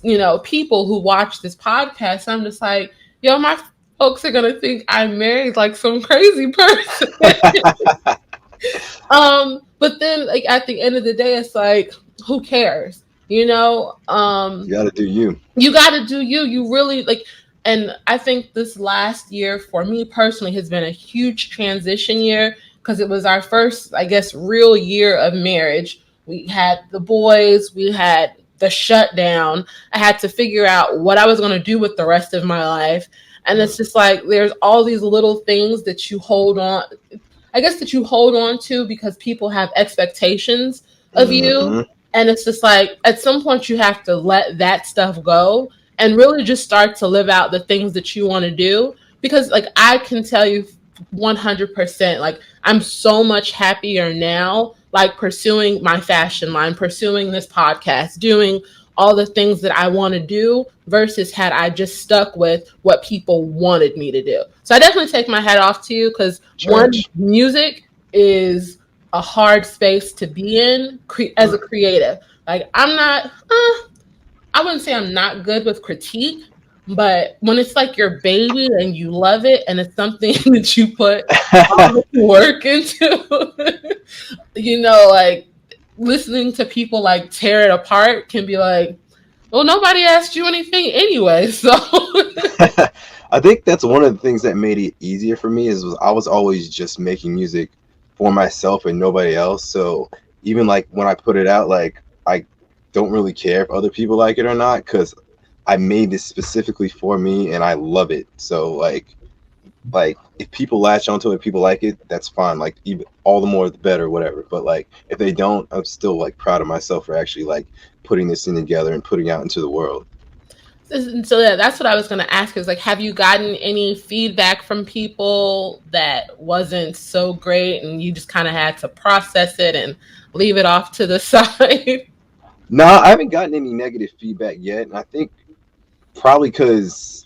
Speaker 3: you know, people who watch this podcast. I'm just like, yo, my folks are going to think I'm married like some crazy person. But then, like, at the end of the day, it's like, who cares? You know,
Speaker 4: you got to do you.
Speaker 3: You got to do you. You really like, and I think this last year for me personally has been a huge transition year because it was our first, I guess, real year of marriage. We had the boys, we had the shutdown. I had to figure out what I was going to do with the rest of my life. And it's just like, there's all these little things that you hold on, I guess, that you hold on to because people have expectations of you. And it's just like, at some point you have to let that stuff go and really just start to live out the things that you want to do. Because, like, I can tell you 100%, like, I'm so much happier now, like, pursuing my fashion line, pursuing this podcast, doing all the things that I want to do versus had I just stuck with what people wanted me to do. So I definitely take my hat off to you because one, music is a hard space to be in as a creative. Like, I'm not, I wouldn't say I'm not good with critique, but when it's like your baby and you love it and it's something that you put all the work into, you know, like, listening to people like tear it apart can be like, well, nobody asked you anything anyway. So
Speaker 4: I think that's one of the things that made it easier for me is I was always just making music for myself and nobody else. So even like when I put it out, like, I don't really care if other people like it or not because I made this specifically for me and I love it. So like if people latch onto it, people like it, that's fine. Like, even all the more the better, whatever. But like if they don't, I'm still like proud of myself for actually like putting this thing together and putting it out into the world.
Speaker 3: So yeah, that's what I was going to ask is like, have you gotten any feedback from people that wasn't so great and you just kind of had to process it and leave it off to the side?
Speaker 4: No, I haven't gotten any negative feedback yet. And I think probably because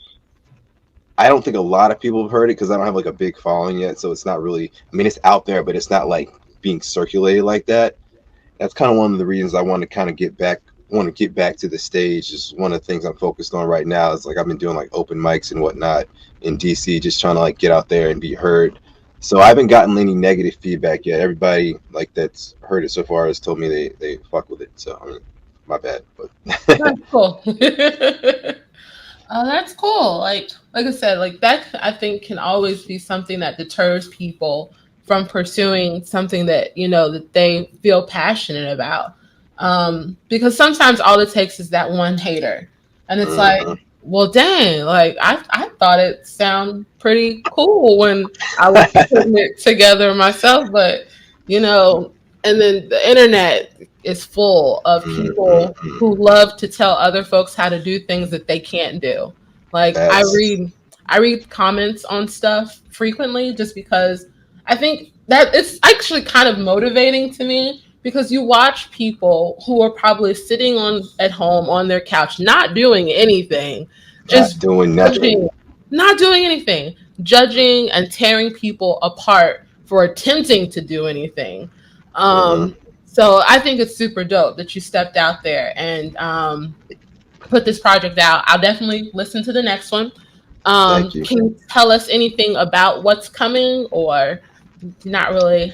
Speaker 4: I don't think a lot of people have heard it because I don't have like a big following yet. So it's not really, I mean, it's out there, but it's not like being circulated like that. That's kind of one of the reasons I want to kind of get back to the stage. Is one of the things I'm focused on right now is like I've been doing like open mics and whatnot in DC, just trying to like get out there and be heard. So I haven't gotten any negative feedback yet. Everybody like that's heard it so far has told me they fuck with it. So I mean, my bad, but
Speaker 3: that's cool. Oh, that's cool. Like I said, like that I think can always be something that deters people from pursuing something that, you know, that they feel passionate about. Because sometimes all it takes is that one hater. And it's like, well, dang, like I thought it sounded pretty cool when I was putting it together myself, but you know, and then the internet is full of people who love to tell other folks how to do things that they can't do. Like I read comments on stuff frequently just because I think that it's actually kind of motivating to me because you watch people who are probably sitting at home on their couch, not doing anything, just
Speaker 4: doing nothing,
Speaker 3: not doing anything, judging and tearing people apart for attempting to do anything. So I think it's super dope that you stepped out there and put this project out. I'll definitely listen to the next one.
Speaker 4: Thank you.
Speaker 3: Can you tell us anything about what's coming, or not really?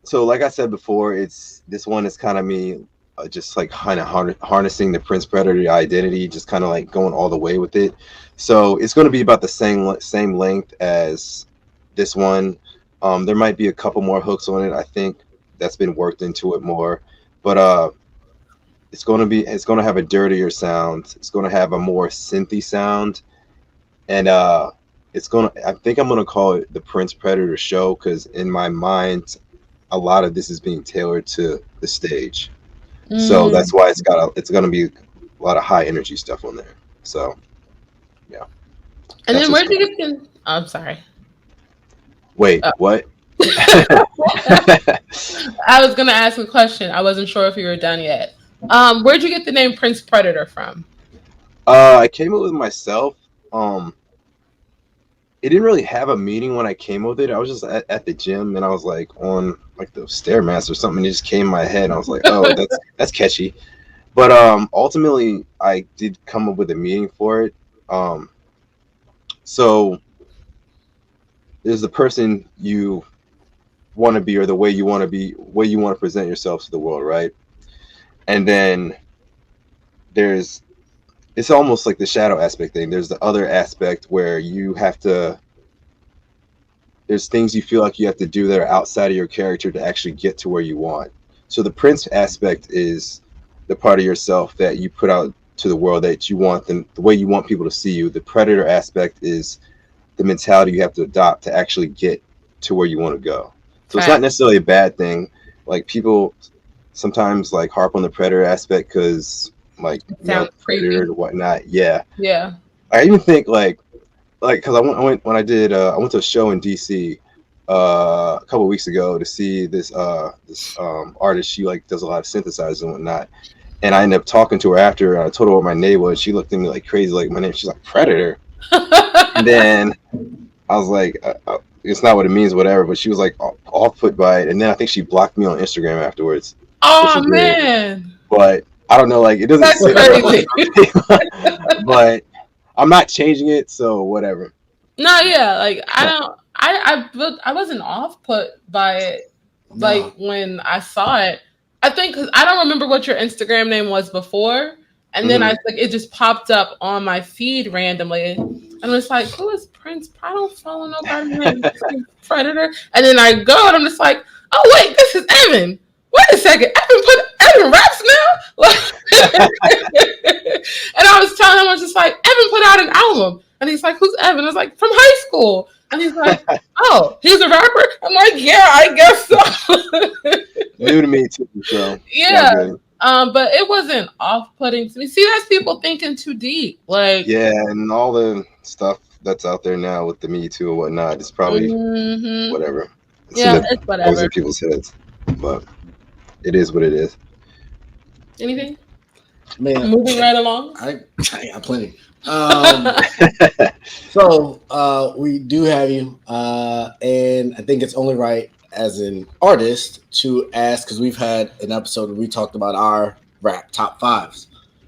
Speaker 4: So like I said before, this one is kind of me just like kind of harnessing the Prince Predator identity, just kind of like going all the way with it. So it's going to be about the same length as this one. There might be a couple more hooks on it. I think that's been worked into it more, but it's going to have a dirtier sound. It's going to have a more synthy sound, and I think I'm going to call it the Prince Predator Show, because in my mind, a lot of this is being tailored to the stage. So that's why it's going to be a lot of high energy stuff on there. So, yeah.
Speaker 3: And then where'd you get the? Oh, I'm sorry.
Speaker 4: Wait, what?
Speaker 3: I was gonna ask a question. I wasn't sure if you were done yet. Where'd you get the name Prince Predator from?
Speaker 4: I came up with myself. It didn't really have a meaning when I came up with it. I was just at the gym, and I was like on like the Stairmaster or something, and it just came in my head. And I was like, oh, that's catchy. But ultimately, I did come up with a meaning for it. So there's the person you want to be, or the way you want to be, way you want to present yourself to the world, right? And then it's almost like the shadow aspect thing. There's the other aspect where there's things you feel like you have to do that are outside of your character to actually get to where you want. So the Prince aspect is the part of yourself that you put out to the world that you want them, the way you want people to see you. The Predator aspect is the mentality you have to adopt to actually get to where you want to go. So it's not necessarily a bad thing. Like, people sometimes like harp on the Predator aspect because like Predator and whatnot. Yeah. I even think like because I went when I did I went to a show in DC a couple of weeks ago to see this artist. She like does a lot of synthesizers and whatnot. And I ended up talking to her after, and I told her what my name was. She looked at me like crazy, like my name. She's like, Predator. And then I was like, it's not what it means, whatever. But she was like off put by it. And then I think she blocked me on Instagram afterwards.
Speaker 3: Oh man!
Speaker 4: But I don't know, like it doesn't. That's crazy. But I'm not changing it, so whatever.
Speaker 3: No, yeah, like I wasn't off put by it. No. Like when I saw it, I think because I don't remember what your Instagram name was before, and then it just popped up on my feed randomly, and it's like, who is Prince? I don't follow nobody named Predator, and then I go and I'm just like, oh wait, this is Evan. Wait a second, Evan raps now? And I was telling him, I was just like, Evan put out an album. And he's like, who's Evan? I was like, from high school. And he's like, oh, he's a rapper? I'm like, yeah, I guess so.
Speaker 4: New to me too, so.
Speaker 3: Yeah. But it wasn't off-putting to me. See, that's people thinking too deep. Like,
Speaker 4: yeah, and all the stuff that's out there now with the Me Too and whatnot, it's probably whatever.
Speaker 3: It's whatever.
Speaker 4: In people's heads. But it is what it is.
Speaker 3: Anything?
Speaker 2: Man,
Speaker 3: moving right along.
Speaker 2: I got plenty. So we do have you, and I think it's only right as an artist to ask, because we've had an episode where we talked about our rap top fives.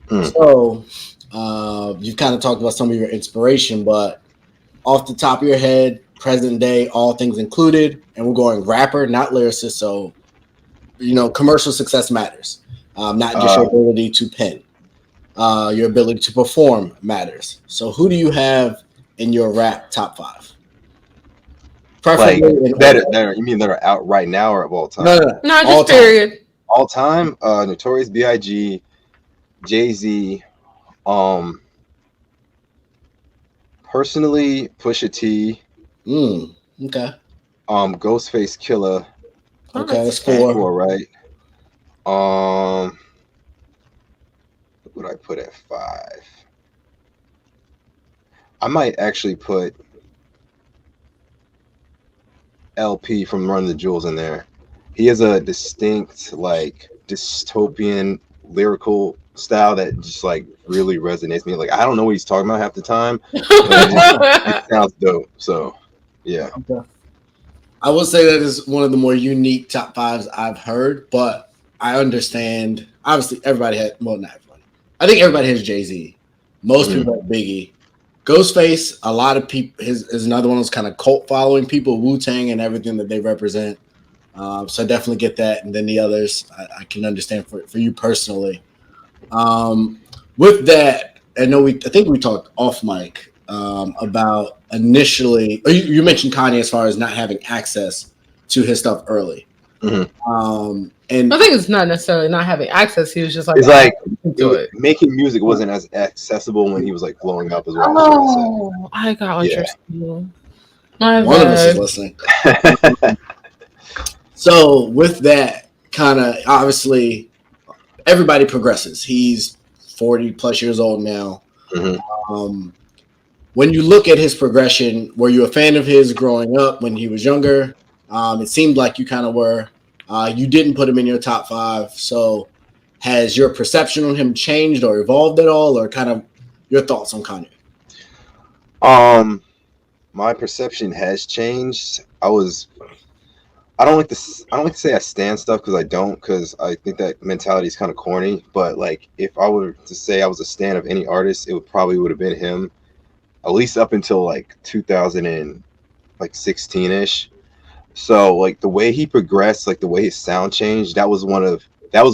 Speaker 2: So you've kind of talked about some of your inspiration, but off the top of your head, present day, all things included, and we're going rapper, not lyricist. So commercial success matters. Not just your ability to pen. Your ability to perform matters. So who do you have in your rap top five?
Speaker 4: Preferably like you mean that are out right now or of all time?
Speaker 3: No, just period.
Speaker 4: All time? Notorious B.I.G., Jay-Z, personally, Pusha T.
Speaker 2: Okay.
Speaker 4: Ghostface Killer.
Speaker 2: Okay, that's four.
Speaker 4: Right? What would I put at five? I might actually put LP from Run the Jewels in there. He has a distinct, like, dystopian lyrical style that just like really resonates with me. Like, I don't know what he's talking about half the time, but it sounds dope. So yeah.
Speaker 2: I will say that is one of the more unique top fives I've heard, but I understand. Obviously, everybody had, well, not everybody. I think everybody has Jay-Z. Most people have Biggie. Ghostface, a lot of people, is another one of those kind of cult following people, Wu-Tang and everything that they represent. So I definitely get that. And then the others, I can understand for you personally. With that, I think we talked off mic about initially, or you mentioned Kanye as far as not having access to his stuff early. And
Speaker 3: I think it's not necessarily not having access. He was just like,
Speaker 4: it's like
Speaker 3: making
Speaker 4: music wasn't as accessible when he was like blowing up as well.
Speaker 3: Oh, I got what you're saying.
Speaker 2: One of us is listening. So with that, kind of obviously everybody progresses. He's 40 plus years old now. When you look at his progression, were you a fan of his growing up when he was younger? It seemed like you kind of were. You didn't put him in your top five. So has your perception on him changed or evolved at all, or kind of your thoughts on Kanye?
Speaker 4: My perception has changed. I don't like to say I stand stuff because I don't, because I think that mentality is kind of corny. But like, if I were to say I was a stan of any artist, it would have been him, at least up until like 2016-ish. So like the way he progressed, like the way his sound changed, that was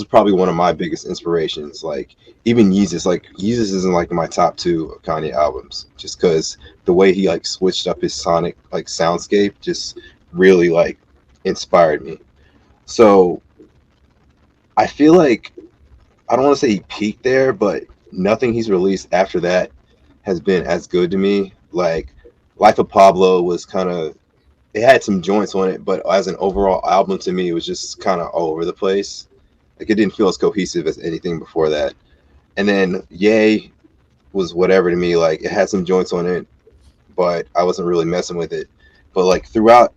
Speaker 4: probably one of my biggest inspirations. Like even Yeezus isn't like my top 2 of Kanye albums, just because the way he like switched up his sonic like soundscape just really like inspired me. So I feel like, I don't want to say he peaked there, but nothing he's released after that has been as good to me. Like Life of Pablo was kind of, it had some joints on it, but as an overall album to me, it was just kind of all over the place. Like it didn't feel as cohesive as anything before that. And then Ye was whatever to me. Like it had some joints on it, but I wasn't really messing with it. But like throughout,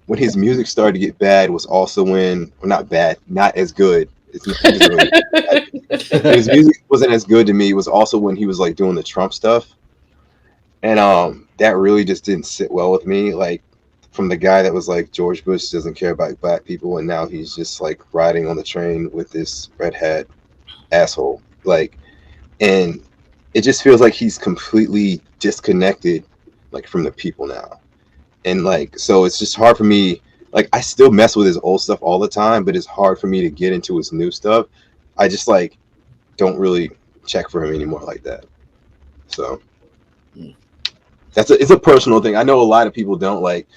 Speaker 4: when his music started to get bad was also when, or not bad, not as good. Really his music wasn't as good to me. It was also when he was like doing the Trump stuff. And that really just didn't sit well with me. Like from the guy that was like, George Bush doesn't care about black people, and now he's just like riding on the train with this red hat asshole. Like, and it just feels like he's completely disconnected like from the people now. And like, so it's just hard for me. Like, I still mess with his old stuff all the time, but it's hard for me to get into his new stuff. I just like don't really check for him anymore like that. So it's a personal thing. I know a lot of people don't like,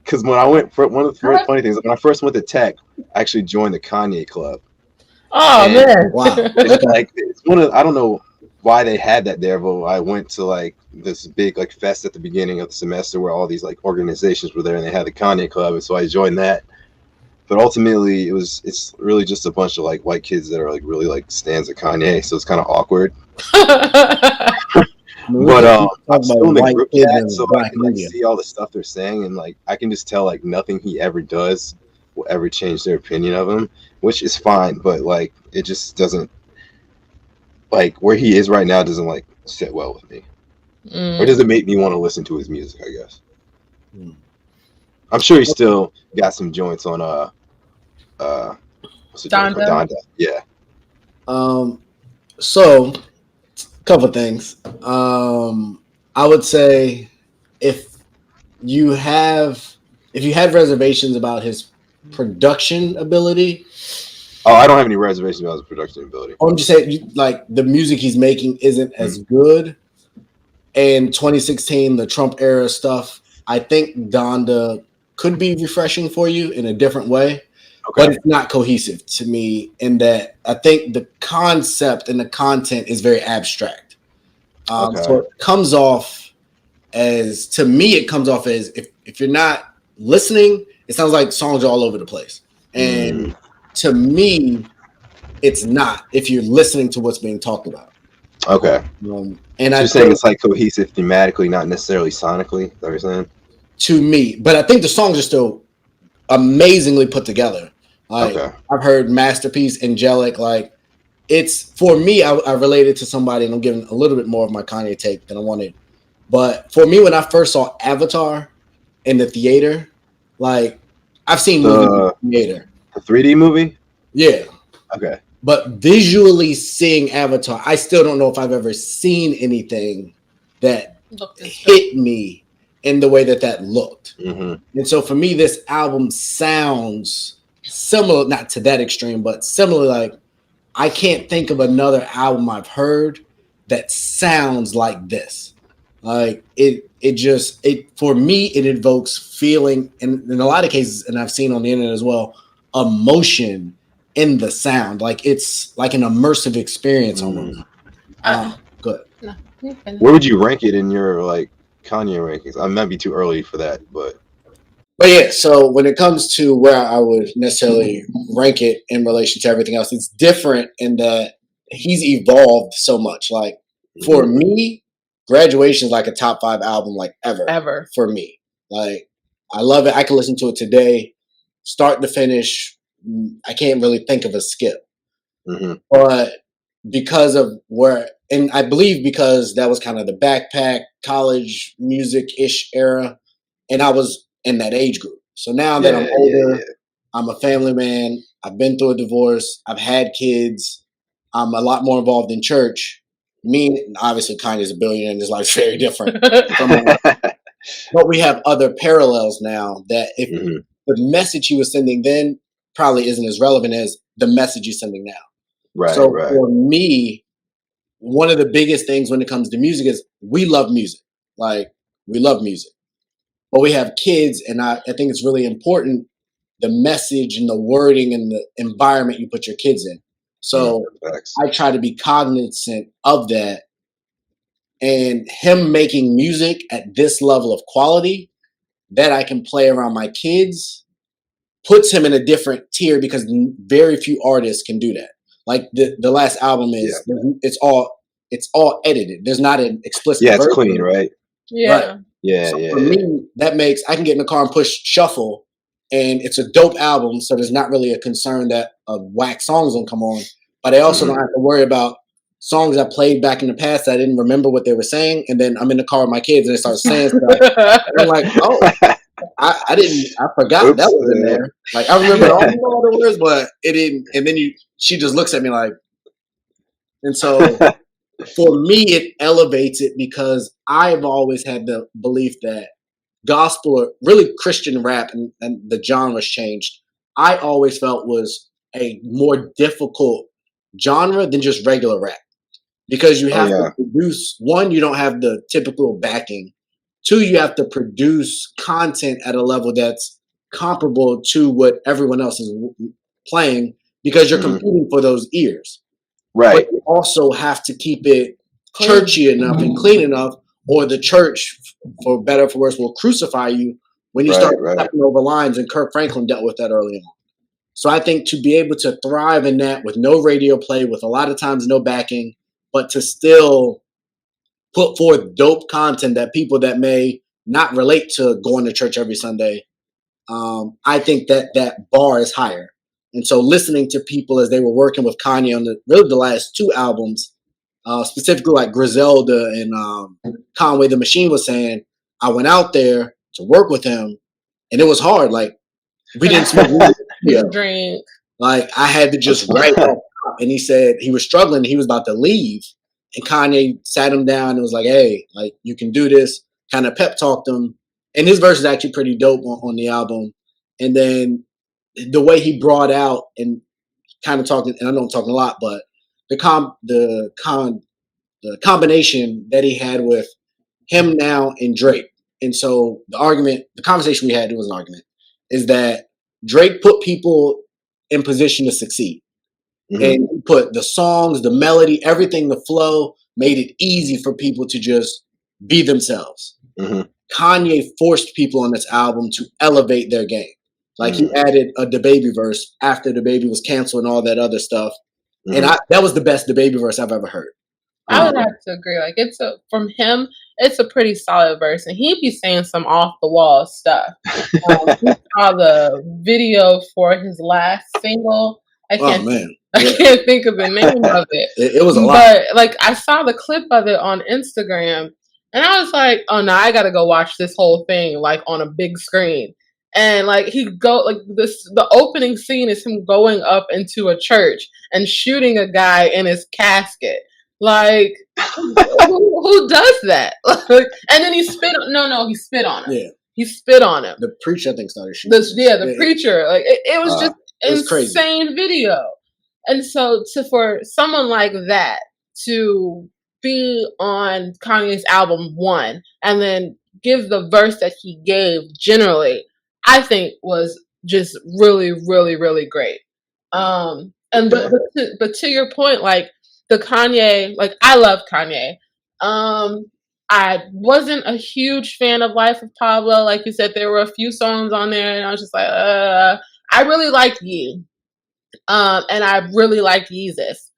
Speaker 4: because when I went for one of the first funny things, when I first went to Tech, I actually joined the Kanye Club.
Speaker 3: Oh man!
Speaker 2: Wow,
Speaker 4: it's like it's one of, I don't know why they had that there, but I went to like this big like fest at the beginning of the semester where all these like organizations were there, and they had the Kanye Club, and so I joined that. But ultimately, it's really just a bunch of like white kids that are like really like stans of Kanye, so it's kind of awkward. But I'm still in the group chat, so I can like see all the stuff they're saying, and like I can just tell like nothing he ever does will ever change their opinion of him, which is fine. But like it just doesn't, like where he is right now doesn't like sit well with me, or doesn't make me want to listen to his music, I guess. I'm sure he still got some joints on what's it called? Donda. Yeah.
Speaker 2: So couple things. I would say if you have reservations about his production ability.
Speaker 4: Oh, I don't have any reservations about his production ability.
Speaker 2: I'm just saying, like the music he's making isn't as good. And 2016, the Trump era stuff, I think Donda could be refreshing for you in a different way. Okay. But it's not cohesive to me in that I think the concept and the content is very abstract. So it comes off as, to me, if you're not listening, it sounds like songs are all over the place. And to me, it's not if you're listening to what's being talked about. Okay. And
Speaker 4: so you're saying it's like cohesive thematically, not necessarily sonically? Is that what you're saying?
Speaker 2: To me. But I think the songs are still amazingly put together. Like I've heard Masterpiece, Angelic, like it's, for me, I related to somebody, and I'm giving a little bit more of my Kanye take than I wanted. But for me, when I first saw Avatar in the theater, Like, I've seen movies in
Speaker 4: The
Speaker 2: theater.
Speaker 4: the 3D movie.
Speaker 2: Yeah.
Speaker 4: Okay.
Speaker 2: But visually seeing Avatar, I still don't know if I've ever seen anything that hit me in the way that looked.
Speaker 4: Mm-hmm.
Speaker 2: And so for me, this album sounds similar, not to that extreme, but similar. Like, I can't think of another album I've heard that sounds like this. Like it for me, it evokes feeling, and in a lot of cases, and I've seen on the internet as well, emotion in the sound. Like it's like an immersive experience almost. Good.
Speaker 4: No, where would you rank it in your like Kanye rankings? I might be too early for that, but
Speaker 2: yeah. So when it comes to where I would necessarily rank it in relation to everything else, it's different in that he's evolved so much. Like for me, Graduation is like a top 5 album like ever for me. Like I love it. I can listen to it today, start to finish. I can't really think of a skip. But because of where, and I believe because that was kind of the backpack college music-ish era, and I was in that age group. So now that I'm older, I'm a family man. I've been through a divorce. I've had kids. I'm a lot more involved in church. Me, obviously, Kanye's a billionaire and his life's very different. But we have other parallels now that if the message he was sending then probably isn't as relevant as the message he's sending now.
Speaker 4: Right.
Speaker 2: For me, one of the biggest things when it comes to music is we love music. Like, we love music. But we have kids, and I think it's really important, the message and the wording and the environment you put your kids in. So I try to be cognizant of that. And him making music at this level of quality that I can play around my kids puts him in a different tier because very few artists can do that. Like the last album is, it's all edited. There's not an explicit version.
Speaker 4: It's clean, right?
Speaker 3: Yeah.
Speaker 2: Right. So for me, that makes, I can get in the car and push shuffle, and it's a dope album. So there's not really a concern that whack songs don't come on. But I also don't have to worry about songs I played back in the past that I didn't remember what they were saying. And then I'm in the car with my kids and they start saying stuff. And I'm like, oh, I forgot that was in there. Like, I remember all the words, but it didn't. And then she just looks at me like, and so for me, it elevates it because I've always had the belief that gospel, or really Christian rap, and the genre's changed, I always felt was a more difficult genre than just regular rap. Because you have to produce, one, you don't have the typical backing. Two, you have to produce content at a level that's comparable to what everyone else is playing because you're competing for those ears.
Speaker 4: Right.
Speaker 2: But you also have to keep it churchy enough and clean enough, or the church, for better or for worse, will crucify you when you start stepping over lines, and Kirk Franklin dealt with that early on. So I think to be able to thrive in that with no radio play, with a lot of times no backing, but to still put forth dope content that people that may not relate to going to church every Sunday, I think that bar is higher. And so listening to people as they were working with Kanye on the last 2 albums, specifically like Griselda and Conway the Machine was saying, I went out there to work with him, and it was hard. Like, we didn't smoke
Speaker 3: drink.
Speaker 2: Like, I had to just write off. And he said he was struggling. He was about to leave. And Kanye sat him down and was like, hey, like, you can do this. Kind of pep talked him. And his verse is actually pretty dope on the album. And then the way he brought out and kind of talking, and I know I'm talking a lot, but the combination that he had with him now and Drake. And so the conversation we had, it was an argument, is that Drake put people in position to succeed. And he put the songs, the melody, everything, the flow, made it easy for people to just be themselves. Kanye forced people on this album to elevate their game. Like, he added a DaBaby verse after DaBaby was canceled and all that other stuff. And that was the best DaBaby verse I've ever heard.
Speaker 3: I would have to agree. Like, from him, it's a pretty solid verse, and he'd be saying some off the wall stuff. We saw the video for his last single. I can't think of the name of it.
Speaker 2: It was a lot.
Speaker 3: But like, I saw the clip of it on Instagram, and I was like, oh no, I gotta go watch this whole thing like on a big screen. And like the opening scene is him going up into a church and shooting a guy in his casket. Like, who does that? And then he spit. He spit on him.
Speaker 2: Yeah,
Speaker 3: he spit on him.
Speaker 2: The preacher, I think, started shooting.
Speaker 3: The preacher. Like, it was just insane
Speaker 2: crazy
Speaker 3: video. And so for someone like that to be on Kanye's album One and then give the verse that he gave generally, I think was just really, really, really great. But to your point, like the Kanye, like I love Kanye. I wasn't a huge fan of Life of Pablo. Like you said, there were a few songs on there, and I was just like, I really liked Ye, and I really liked Yeezus.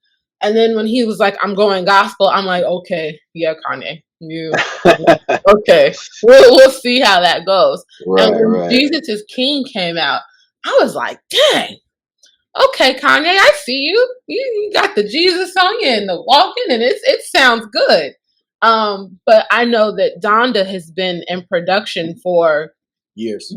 Speaker 3: And then when he was like, I'm going gospel, I'm like, okay, yeah, Kanye, you okay, we'll see how that goes.
Speaker 4: Right,
Speaker 3: and when Jesus is King came out, I was like, dang, okay, Kanye, I see you. You got the Jesus on you and the walking, and it sounds good. But I know that Donda has been in production for years.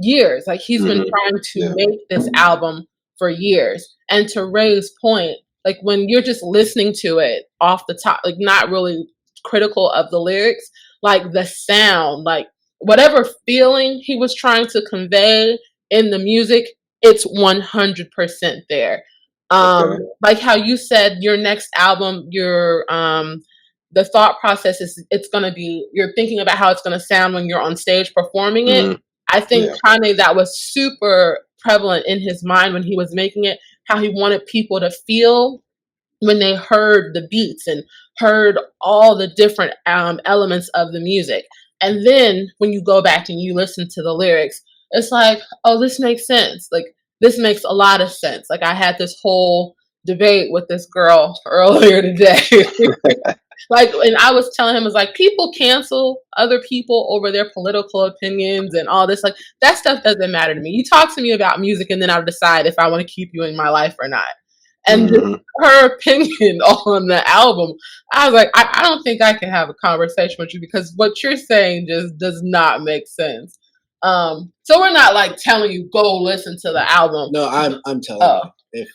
Speaker 3: Like he's been trying to make this album for years. And to Ray's point, like when you're just listening to it off the top, like not really critical of the lyrics, like the sound, like whatever feeling he was trying to convey in the music, it's 100% there. Like how you said your next album, your the thought process is it's going to be, you're thinking about how it's going to sound when you're on stage performing it. I think Kanye, that was super prevalent in his mind when he was making it, how he wanted people to feel when they heard the beats and heard all the different elements of the music. And then when you go back and you listen to the lyrics, it's like, oh, this makes sense. Like, this makes a lot of sense. Like, I had this whole debate with this girl earlier today. Like, and I was telling him, it was like, people cancel other people over their political opinions and all this. Like, that stuff doesn't matter to me. You talk to me about music and then I'll decide if I want to keep you in my life or not. And her opinion on the album, I was like, I don't think I can have a conversation with you because what you're saying just does not make sense. So we're not like telling you go listen to the album.
Speaker 2: No, I'm telling you.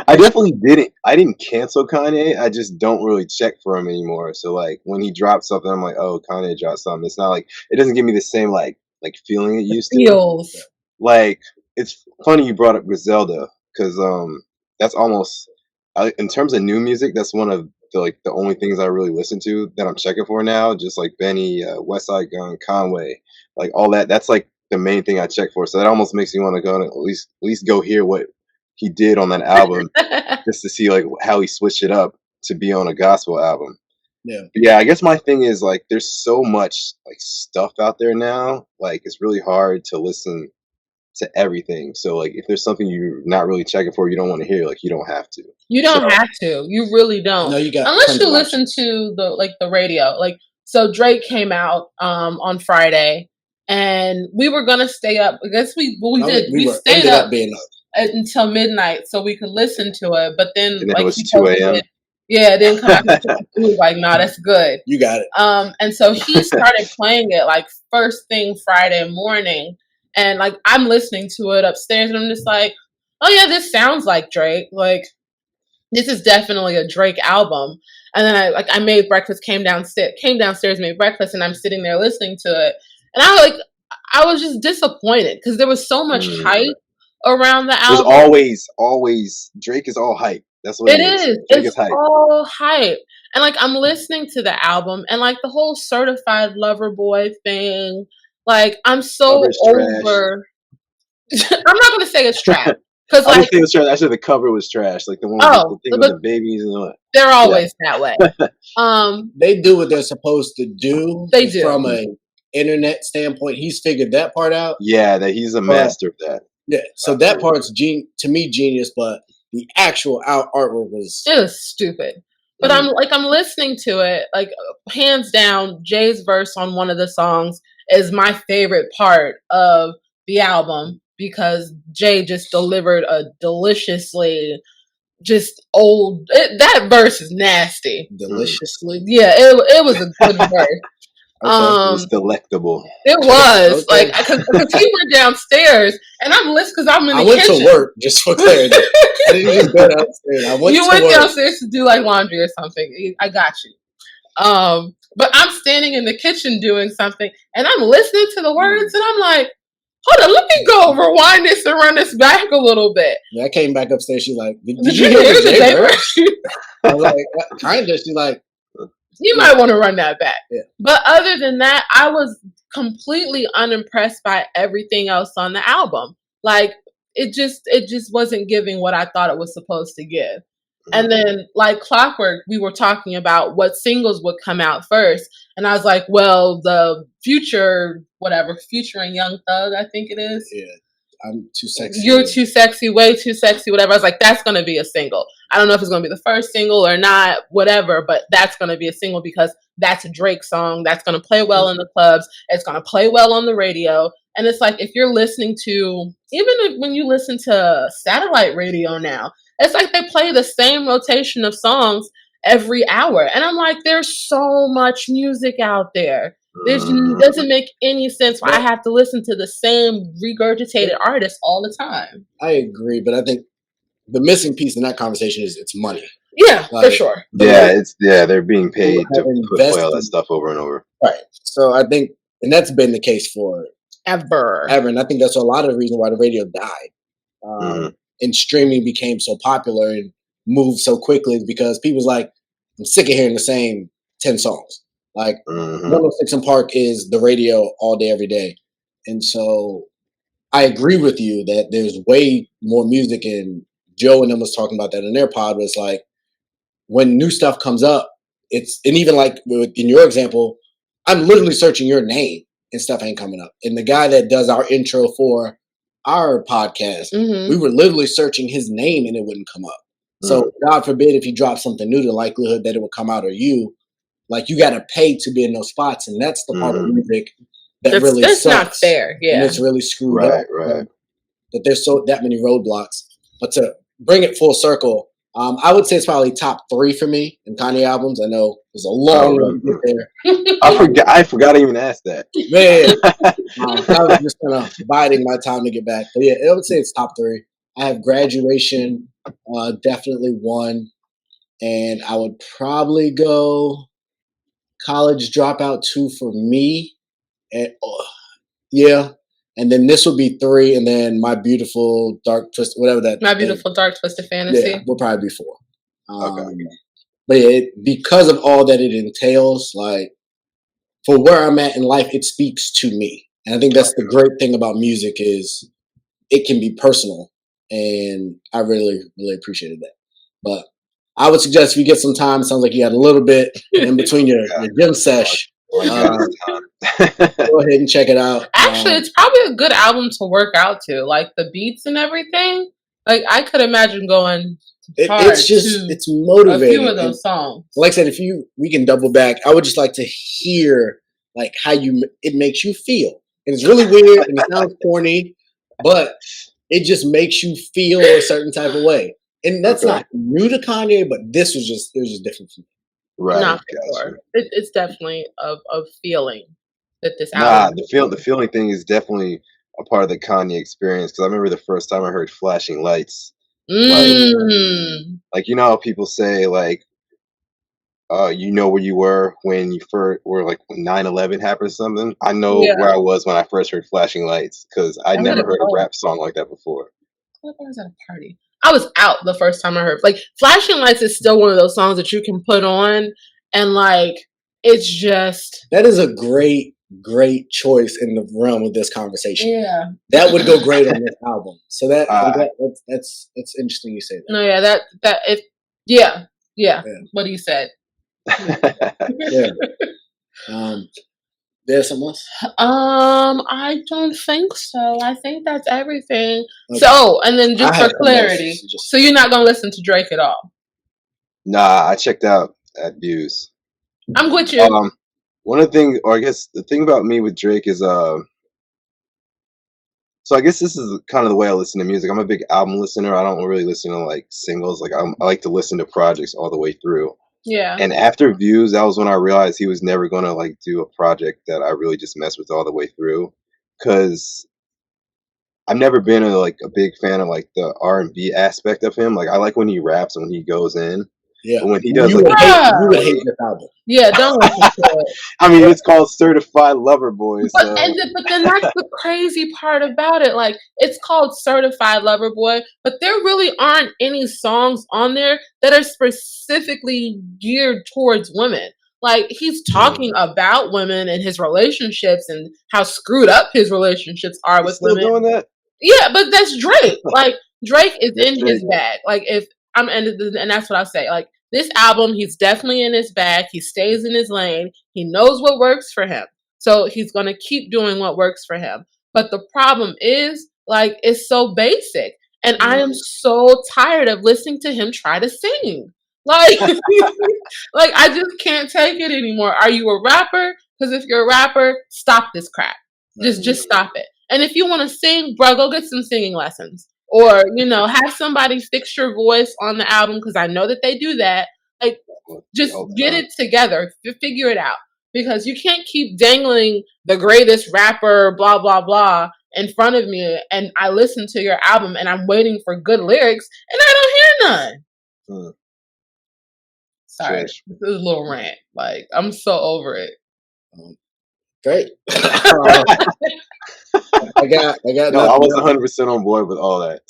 Speaker 4: I definitely didn't. I didn't cancel Kanye. I just don't really check for him anymore. So like when he drops something, I'm like, oh, Kanye dropped something. It's not like, it doesn't give me the same like feeling it used to. Like, it's funny you brought up Griselda because that's almost in terms of new music, that's one of the only things I really listen to that I'm checking for now. Just like Benny, West Side Gun, Conway, like all that. That's like the main thing I check for. So that almost makes me want to go and at least go hear what he did on that album just to see like how he switched it up to be on a gospel album. But yeah, I guess my thing is like there's so much like stuff out there now, like it's really hard to listen to everything. So like if there's something you're not really checking for, you don't want to hear, like you don't have to.
Speaker 3: You don't have to. You really don't.
Speaker 2: No, you got
Speaker 3: unless you listen to the radio. Like, so Drake came out on Friday and we were gonna stay up. I guess we did. We stayed up being up until midnight so we could listen to it, but then
Speaker 4: like it was 2 a.m.
Speaker 3: It didn't come out. He was like, nah, that's good,
Speaker 2: you got it.
Speaker 3: And so he started playing it like first thing Friday morning, and like I'm listening to it upstairs and I'm just like, oh yeah, this sounds like Drake. Like, this is definitely a Drake album. And then I made breakfast, came downstairs, made breakfast, and I'm sitting there listening to it, and I was just disappointed because there was so much hype around the album.
Speaker 4: There's always Drake is all hype. That's what it is. Drake is hype.
Speaker 3: All hype. And like I'm listening to the album and like the whole certified lover boy thing, like I'm so over. I'm not gonna say it's trash. Because
Speaker 4: I think it was trash. Actually, the cover was trash. Like the one with the babies and all that.
Speaker 3: They're always that way.
Speaker 2: They do what they're supposed to do.
Speaker 3: They do.
Speaker 2: From an internet standpoint, he's figured that part out.
Speaker 4: Yeah, that he's a master of that.
Speaker 2: Yeah, so that part's to me genius, but the actual artwork was
Speaker 3: stupid. But I'm listening to it, like hands down, Jay's verse on one of the songs is my favorite part of the album because Jay just delivered a deliciously just old. That verse is nasty.
Speaker 2: Deliciously,
Speaker 3: yeah, it was a good verse.
Speaker 2: Okay.
Speaker 4: It's delectable.
Speaker 3: It was
Speaker 2: Okay.
Speaker 3: like because he went downstairs and I'm listening because I'm in the
Speaker 2: I went
Speaker 3: kitchen.
Speaker 2: to work just for clarity. I didn't just go downstairs. I went
Speaker 3: You
Speaker 2: to
Speaker 3: went
Speaker 2: work.
Speaker 3: downstairs to do like laundry or something. I got you. But I'm standing in the kitchen doing something and I'm listening to the words and I'm like, hold on, let me go rewind this and run this back a little bit.
Speaker 2: Yeah, I came back upstairs. She's like,
Speaker 3: Did you hear the Jaybird?
Speaker 2: I was like, kind of. She's like,
Speaker 3: you might want to run that back.
Speaker 2: Yeah.
Speaker 3: But other than that, I was completely unimpressed by everything else on the album. Like it just wasn't giving what I thought it was supposed to give. And then, like clockwork, we were talking about what singles would come out first. And I was like, well, the Future and Young Thug, I think it is.
Speaker 2: Yeah, I'm too sexy.
Speaker 3: You're too sexy, way too sexy, whatever. I was like, that's going to be a single. I don't know if it's going to be the first single or not, whatever, but that's going to be a single because that's a Drake song. That's going to play well in the clubs. It's going to play well on the radio. And it's like, if you're listening to, when you listen to satellite radio now, it's like they play the same rotation of songs every hour. And I'm like, there's so much music out there. It doesn't make any sense why I have to listen to the same regurgitated artist all the time.
Speaker 2: I agree, but I think the missing piece in that conversation is it's money.
Speaker 3: Yeah, like, for sure.
Speaker 4: They're being paid to play all that stuff over and over.
Speaker 2: Right. So I think, and that's been the case for
Speaker 3: ever.
Speaker 2: And I think that's a lot of the reason why the radio died. And streaming became so popular and moved so quickly because people's like, I'm sick of hearing the same 10 songs. Like 106 in Park is the radio all day, every day. And so I agree with you that there's way more music, and Joe and them was talking about that in their pod. Was like when new stuff comes up, and even like in your example, I'm literally searching your name and stuff ain't coming up. And the guy that does our intro for our podcast, we were literally searching his name and it wouldn't come up. So God forbid if you drop something new, the likelihood that it would come out of you, like you got to pay to be in those spots. And that's the part of music that really sucks. That's not
Speaker 3: fair. Yeah.
Speaker 2: And it's really screwed up.
Speaker 4: Right.
Speaker 2: That there's that many roadblocks. But to bring it full circle, I would say it's probably top 3 for me in Kanye albums. I know there's a long road to get there.
Speaker 4: I forgot to even ask that.
Speaker 2: Man, I was just kind of biding my time to get back. But yeah, I would say it's top 3. I have Graduation, definitely 1. And I would probably go College Dropout 2 for me. And and then this would be 3, and then My Beautiful Dark Twist, whatever that.
Speaker 3: My Beautiful Dark Twisted Fantasy.
Speaker 2: Yeah, will probably be 4. Okay. But yeah, because of all that it entails, like for where I'm at in life, it speaks to me, and I think that's the great thing about music is it can be personal, and I really, really appreciated that. But I would suggest if you get some time, it sounds like you had a little bit in between your gym sesh. Go ahead and check it out.
Speaker 3: Actually, it's probably a good album to work out to, like the beats and everything. Like I could imagine going.
Speaker 2: It's motivating.
Speaker 3: A few of those songs.
Speaker 2: Like I said, we can double back. I would just like to hear like how it makes you feel, and it's really weird and it sounds corny, but it just makes you feel a certain type of way. And that's not new to Kanye, but it was just different for me.
Speaker 4: Right.
Speaker 3: Not sure. It's definitely a feeling that this album.
Speaker 4: The feeling thing is definitely a part of the Kanye experience. Because I remember the first time I heard Flashing Lights. Like you know how people say like, you know where you were when you first were like when 9/11 happened or something. I know where I was when I first heard Flashing Lights because I never heard a rap song like that before.
Speaker 3: I was at a party. I was out the first time I heard. Like Flashing Lights is still one of those songs that you can put on and like it's just
Speaker 2: that is a great choice in the realm of this conversation.
Speaker 3: Yeah.
Speaker 2: That would go great on this album. So that's interesting you say that.
Speaker 3: No, yeah. What you said.
Speaker 2: Yeah. There's something else?
Speaker 3: I don't think so. I think that's everything. Okay. So, and then just for clarity, so you're not gonna listen to Drake at all?
Speaker 4: Nah, I checked out at Views.
Speaker 3: I'm with you.
Speaker 4: One of the things, or I guess the thing about me with Drake is, so I guess this is kind of the way I listen to music. I'm a big album listener. I don't really listen to like singles. Like I like to listen to projects all the way through.
Speaker 3: Yeah.
Speaker 4: And after Views, that was when I realized he was never gonna like do a project that I really just messed with all the way through. Cause I've never been a big fan of like the R&B aspect of him. Like I like when he raps and when he goes in.
Speaker 2: Yeah.
Speaker 4: But when he does
Speaker 2: You
Speaker 4: like
Speaker 2: would hate this album.
Speaker 3: Yeah, don't listen to it.
Speaker 4: I mean, it's called Certified Lover Boy.
Speaker 3: But
Speaker 4: So
Speaker 3: but then that's the crazy part about it. Like it's called Certified Lover Boy, but there really aren't any songs on there that are specifically geared towards women. Like he's talking about women and his relationships and how screwed up his relationships are
Speaker 4: he's
Speaker 3: with
Speaker 4: still
Speaker 3: women.
Speaker 4: doing that?
Speaker 3: Yeah, but that's Drake. Like Drake is
Speaker 4: That's
Speaker 3: in
Speaker 4: Drake.
Speaker 3: his bag. Like if and that's what I say. Like this album, he's definitely in his bag. He stays in his lane. He knows what works for him. So he's gonna keep doing what works for him. But the problem is, like, it's so basic. And I am so tired of listening to him try to sing. Like, like I just can't take it anymore. Are you a rapper? Because if you're a rapper, stop this crap. Just stop it. And if you want to sing, bro, go get some singing lessons. Or, have somebody fix your voice on the album because I know that they do that. Like, just get it together. Figure it out. Because you can't keep dangling the greatest rapper, blah, blah, blah, in front of me. And I listen to your album and I'm waiting for good lyrics and I don't hear none. Sorry. This is a little rant. Like, I'm so over it.
Speaker 2: Great. I got.
Speaker 4: No, I was 100% on board with all that.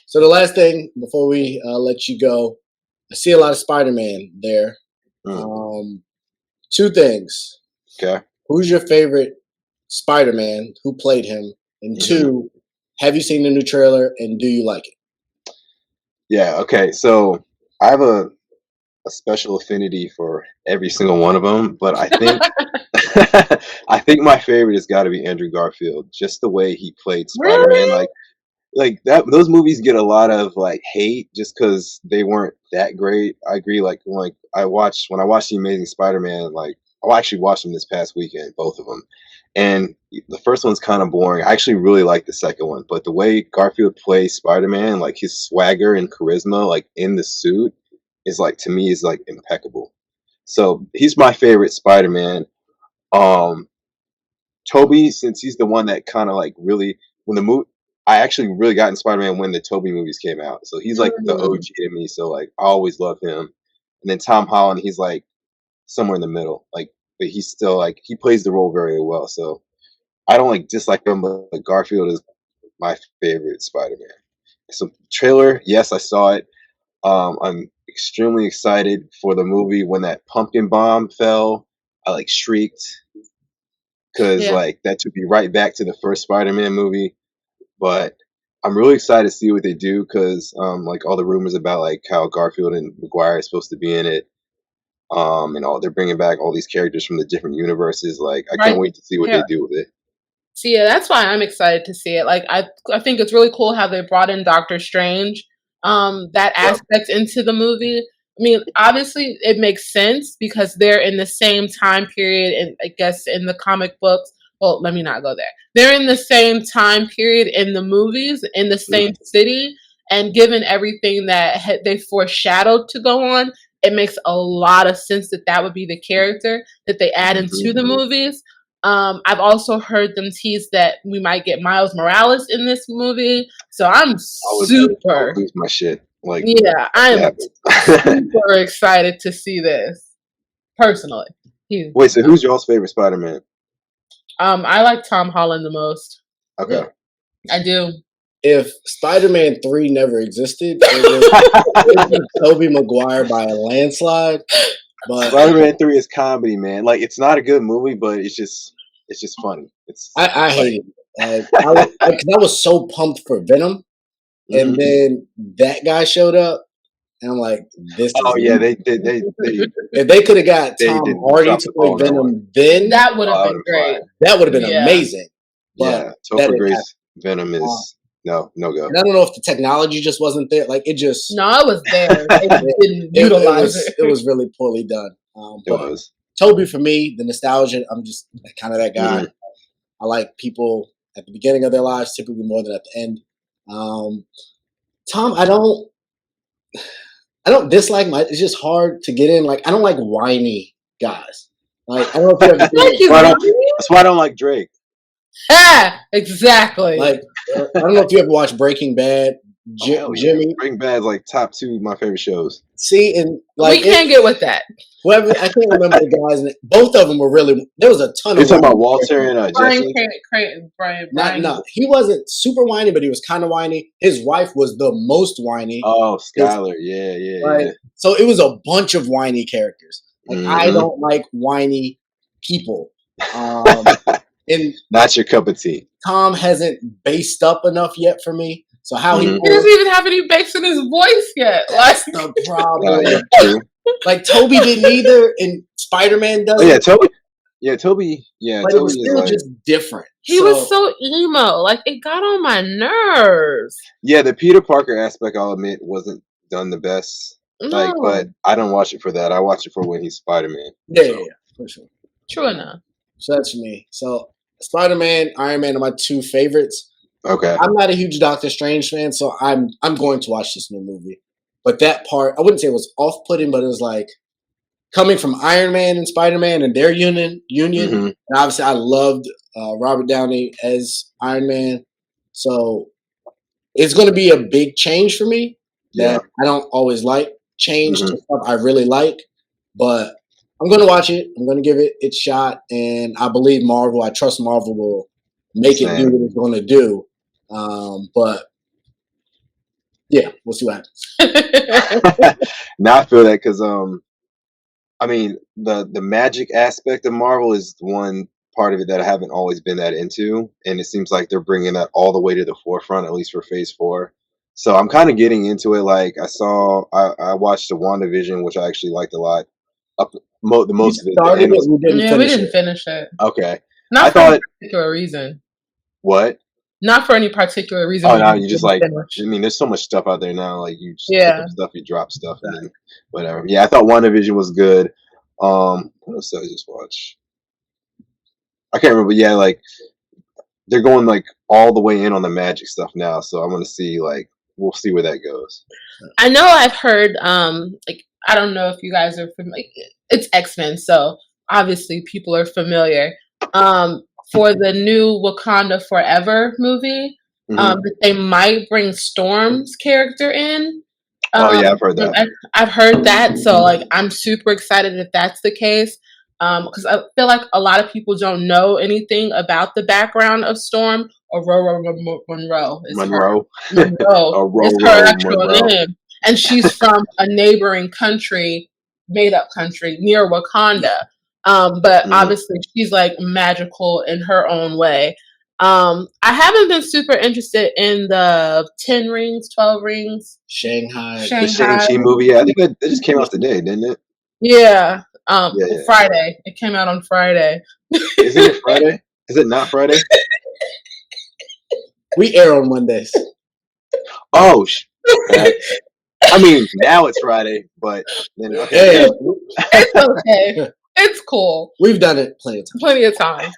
Speaker 2: So the last thing before we let you go, I see a lot of Spider-Man there. Two things.
Speaker 4: Okay.
Speaker 2: Who's your favorite Spider-Man? Who played him? And two, have you seen the new trailer and do you like it?
Speaker 4: Yeah. Okay. So I have a special affinity for every single one of them, but I think I think my favorite has got to be Andrew Garfield. Just the way he played Spider-Man,
Speaker 3: Really?
Speaker 4: like that. Those movies get a lot of like hate just because they weren't that great. I agree. Like when I watched the Amazing Spider-Man, like I actually watched them this past weekend, both of them, and the first one's kind of boring. I actually really like the second one, but the way Garfield plays Spider-Man, like his swagger and charisma, like in the suit, is like to me is like impeccable. So he's my favorite Spider-Man. Toby, since he's the one that kind of like really when the movie, I actually really got in Spider-Man when the Toby movies came out. So he's like the OG to me. So like I always love him. And then Tom Holland, he's like somewhere in the middle. Like, but he's still like he plays the role very well. So I don't like dislike him, but like, Garfield is my favorite Spider-Man. So trailer, yes, I saw it. I'm extremely excited for the movie. When that pumpkin bomb fell, I like shrieked because like that took me right back to the first Spider-Man movie. But I'm really excited to see what they do because like all the rumors about like how Garfield and Maguire are supposed to be in it, and all they're bringing back all these characters from the different universes. Like I can't wait to see what they do with it.
Speaker 3: See, yeah, that's why I'm excited to see it. Like I think it's really cool how they brought in Doctor Strange, that aspect into the movie. I mean, obviously it makes sense because they're in the same time period, and I guess in the comic books. Well, let me not go there. They're in the same time period in the movies, in the same city, and given everything that they foreshadowed to go on, it makes a lot of sense that would be the character that they add into the movies. I've also heard them tease that we might get Miles Morales in this movie, so I'm super.
Speaker 4: I'll lose my shit. Like,
Speaker 3: yeah, I'm super excited to see this. Personally,
Speaker 4: wait. So, who's y'all's favorite Spider-Man?
Speaker 3: I like Tom Holland the most.
Speaker 4: Okay,
Speaker 3: I do.
Speaker 2: If Spider-Man 3 never existed, it would Tobey Maguire by a landslide. But
Speaker 4: Spider-Man 3 is comedy, man. Like it's not a good movie, but it's just funny.
Speaker 2: I hate it. I was so pumped for Venom, and then that guy showed up, and I'm like, "This."
Speaker 4: They
Speaker 2: if they could have got Tom Hardy to play Venom, then
Speaker 3: that would have been great.
Speaker 2: That would have been amazing.
Speaker 4: But Topher Grace Venom is no go.
Speaker 2: And I don't know if the technology just wasn't there. Like it just
Speaker 3: it was there. It didn't utilize it.
Speaker 2: It was really poorly done.
Speaker 4: It was.
Speaker 2: Toby, for me, the nostalgia. I'm just kind of that guy. I like people at the beginning of their lives typically more than at the end. Tom, I don't. I don't dislike my. It's just hard to get in. Like I don't like whiny guys. Like I don't know if you ever.
Speaker 4: That's why I don't like Drake.
Speaker 3: Exactly.
Speaker 2: Like I don't know if you ever watched Breaking Bad. Jimmy.
Speaker 4: Breaking Bad's like top 2 of my favorite shows.
Speaker 2: See, and like
Speaker 3: we can't get with that.
Speaker 2: Whoever I can't remember the guys. Both of them were really. There was a ton.
Speaker 4: You're talking about Walter and Jesse.
Speaker 3: Brian.
Speaker 2: No, he wasn't super whiny, but he was kind of whiny. His wife was the most whiny.
Speaker 4: Oh, Skylar, yeah.
Speaker 2: Right? So it was a bunch of whiny characters. Like I don't like whiny people. And
Speaker 4: not your cup of tea.
Speaker 2: Tom hasn't based up enough yet for me. So how he
Speaker 3: doesn't even have any bass in his voice yet. Like
Speaker 2: the problem. Like Toby didn't either, and Spiderman doesn't.
Speaker 4: Oh, yeah, Toby. Yeah, Toby. Yeah,
Speaker 2: but
Speaker 4: Toby
Speaker 2: it was still just different.
Speaker 3: He was so emo. Like it got on my nerves.
Speaker 4: Yeah, the Peter Parker aspect, I'll admit, wasn't done the best. Like, but I don't watch it for that. I watch it for when he's Spider-Man.
Speaker 2: Yeah, for sure.
Speaker 3: True enough.
Speaker 2: So that's me. So Spider-Man, Iron Man are my 2 favorites.
Speaker 4: Okay.
Speaker 2: I'm not a huge Doctor Strange fan, so I'm going to watch this new movie. But that part, I wouldn't say it was off-putting, but it was like coming from Iron Man and Spider-Man and their union. And obviously, I loved Robert Downey as Iron Man, so it's going to be a big change for me that I don't always like. Change to stuff I really like, but I'm going to watch it. I'm going to give it its shot, and I believe Marvel. I trust Marvel will make it do what it's going to do. But yeah, we'll see what happens.
Speaker 4: Now I feel that because I mean the magic aspect of Marvel is one part of it that I haven't always been that into, and it seems like they're bringing that all the way to the forefront, at least for Phase 4. So I'm kind of getting into it. Like I watched the WandaVision, which I actually liked a lot. The most of it.
Speaker 3: We didn't finish it.
Speaker 4: Okay.
Speaker 3: Not for any particular reason.
Speaker 4: What?
Speaker 3: Not for any particular reason.
Speaker 4: Oh, no, you just like, I mean, there's so much stuff out there now. Like, you just pick up stuff, you drop stuff, and then whatever. Yeah, I thought WandaVision was good. What else did I just watch? I can't remember. Yeah, like, they're going, like, all the way in on the magic stuff now. So I'm going to see, like, we'll see where that goes.
Speaker 3: I know I've heard, like, I don't know if you guys are familiar. It's X-Men, so obviously people are familiar. For the new Wakanda Forever movie, that they might bring Storm's character in.
Speaker 4: I've heard that.
Speaker 3: I've heard that, so like I'm super excited if that's the case. Because I feel like a lot of people don't know anything about the background of Storm. Aurora Monroe is her actual name, and she's from a neighboring country, made-up country near Wakanda. But obviously she's like magical in her own way. I haven't been super interested in the 10 Rings, 12 Rings.
Speaker 2: Shanghai.
Speaker 4: The Shang-Chi movie. Yeah, I think that just came out today, didn't it?
Speaker 3: Yeah. Friday. It came out on Friday.
Speaker 4: Isn't it Friday? Is it not Friday?
Speaker 2: We air on Mondays.
Speaker 4: Oh, I mean, now it's Friday, but then
Speaker 2: okay.
Speaker 3: It's okay. It's cool.
Speaker 2: We've done it plenty of
Speaker 3: times.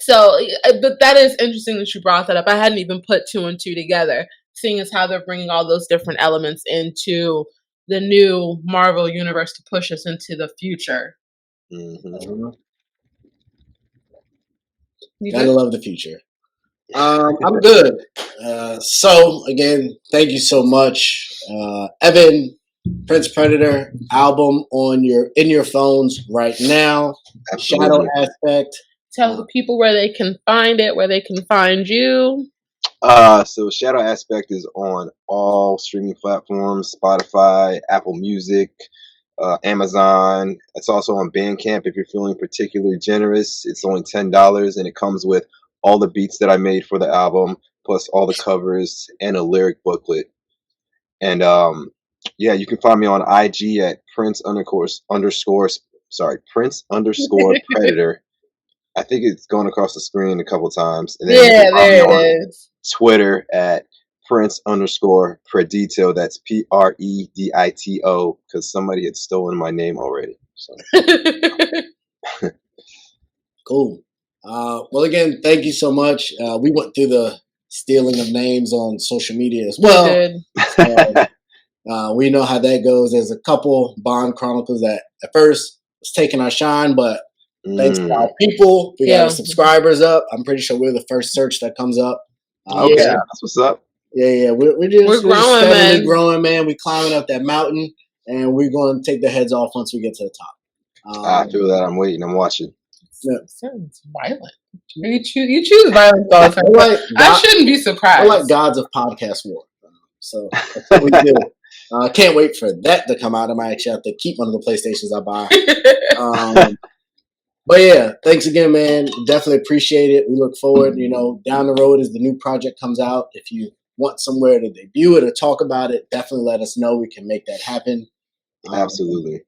Speaker 3: So, but that is interesting that you brought that up. I hadn't even put 2 and 2 together, seeing as how they're bringing all those different elements into the new Marvel universe to push us into the future.
Speaker 2: Gotta love the future. I'm good. So again, thank you so much, Evan. Prince Predator album in your phones right now. Absolutely. Shadow Aspect.
Speaker 3: Tell the people where they can find it, where they can find you.
Speaker 4: So Shadow Aspect is on all streaming platforms: Spotify, Apple Music, Amazon. It's also on Bandcamp if you're feeling particularly generous. It's only $10, and it comes with all the beats that I made for the album, plus all the covers and a lyric booklet. And yeah, you can find me on IG at Prince underscore Predator. I think it's going across the screen a couple times. And then
Speaker 3: there it is.
Speaker 4: Twitter at Prince underscore Predito. That's PREDITO, because somebody had stolen my name already. So.
Speaker 2: Cool. Well, again, thank you so much. We went through the stealing of names on social media as well. We know how that goes. There's a couple Bond Chronicles that at first was taking our shine, but thanks to our people, we got our subscribers up. I'm pretty sure we're the first search that comes up.
Speaker 4: Okay, that's what's up.
Speaker 2: Yeah. We're growing, steadily growing, man. We're climbing up that mountain, and we're going to take the heads off once we get to the top.
Speaker 4: I feel that. I'm waiting. I'm watching.
Speaker 3: Sounds violent. You choose violence all the time. I shouldn't be surprised.
Speaker 2: We're like gods of podcast war. So that's what we do. Can't wait for that to come out. I might actually have to keep one of the PlayStations I buy. But yeah, thanks again, man. Definitely appreciate it. We look forward, down the road as the new project comes out. If you want somewhere to debut it or talk about it, definitely let us know. We can make that happen.
Speaker 4: Absolutely.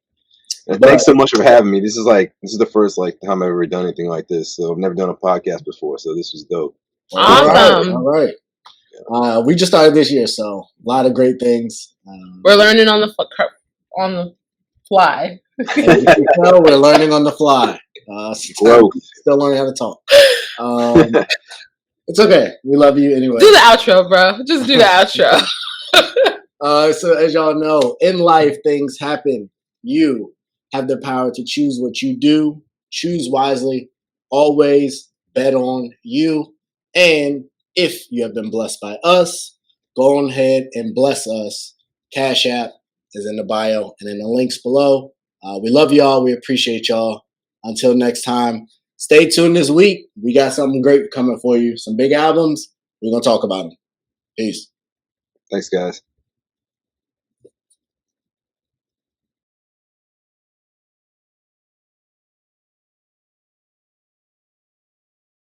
Speaker 4: And thanks so much for having me. This is the first time I've ever done anything like this. So I've never done a podcast before. So this was dope.
Speaker 3: Awesome.
Speaker 2: All right. We just started this year, so a lot of great things.
Speaker 3: We're learning on the fly.
Speaker 2: We're learning on the fly. Still learning how to talk. It's okay. We love you anyway.
Speaker 3: Do the outro, bro. Just do the outro.
Speaker 2: So as y'all know, in life, things happen. You have the power to choose what you do. Choose wisely. Always bet on you. And if you have been blessed by us, go on ahead and bless us. Cash App is in the bio and in the links below. We love y'all. We appreciate y'all. Until next time, stay tuned this week. We got something great coming for you. Some big albums. We're going to talk about them. Peace.
Speaker 4: Thanks, guys.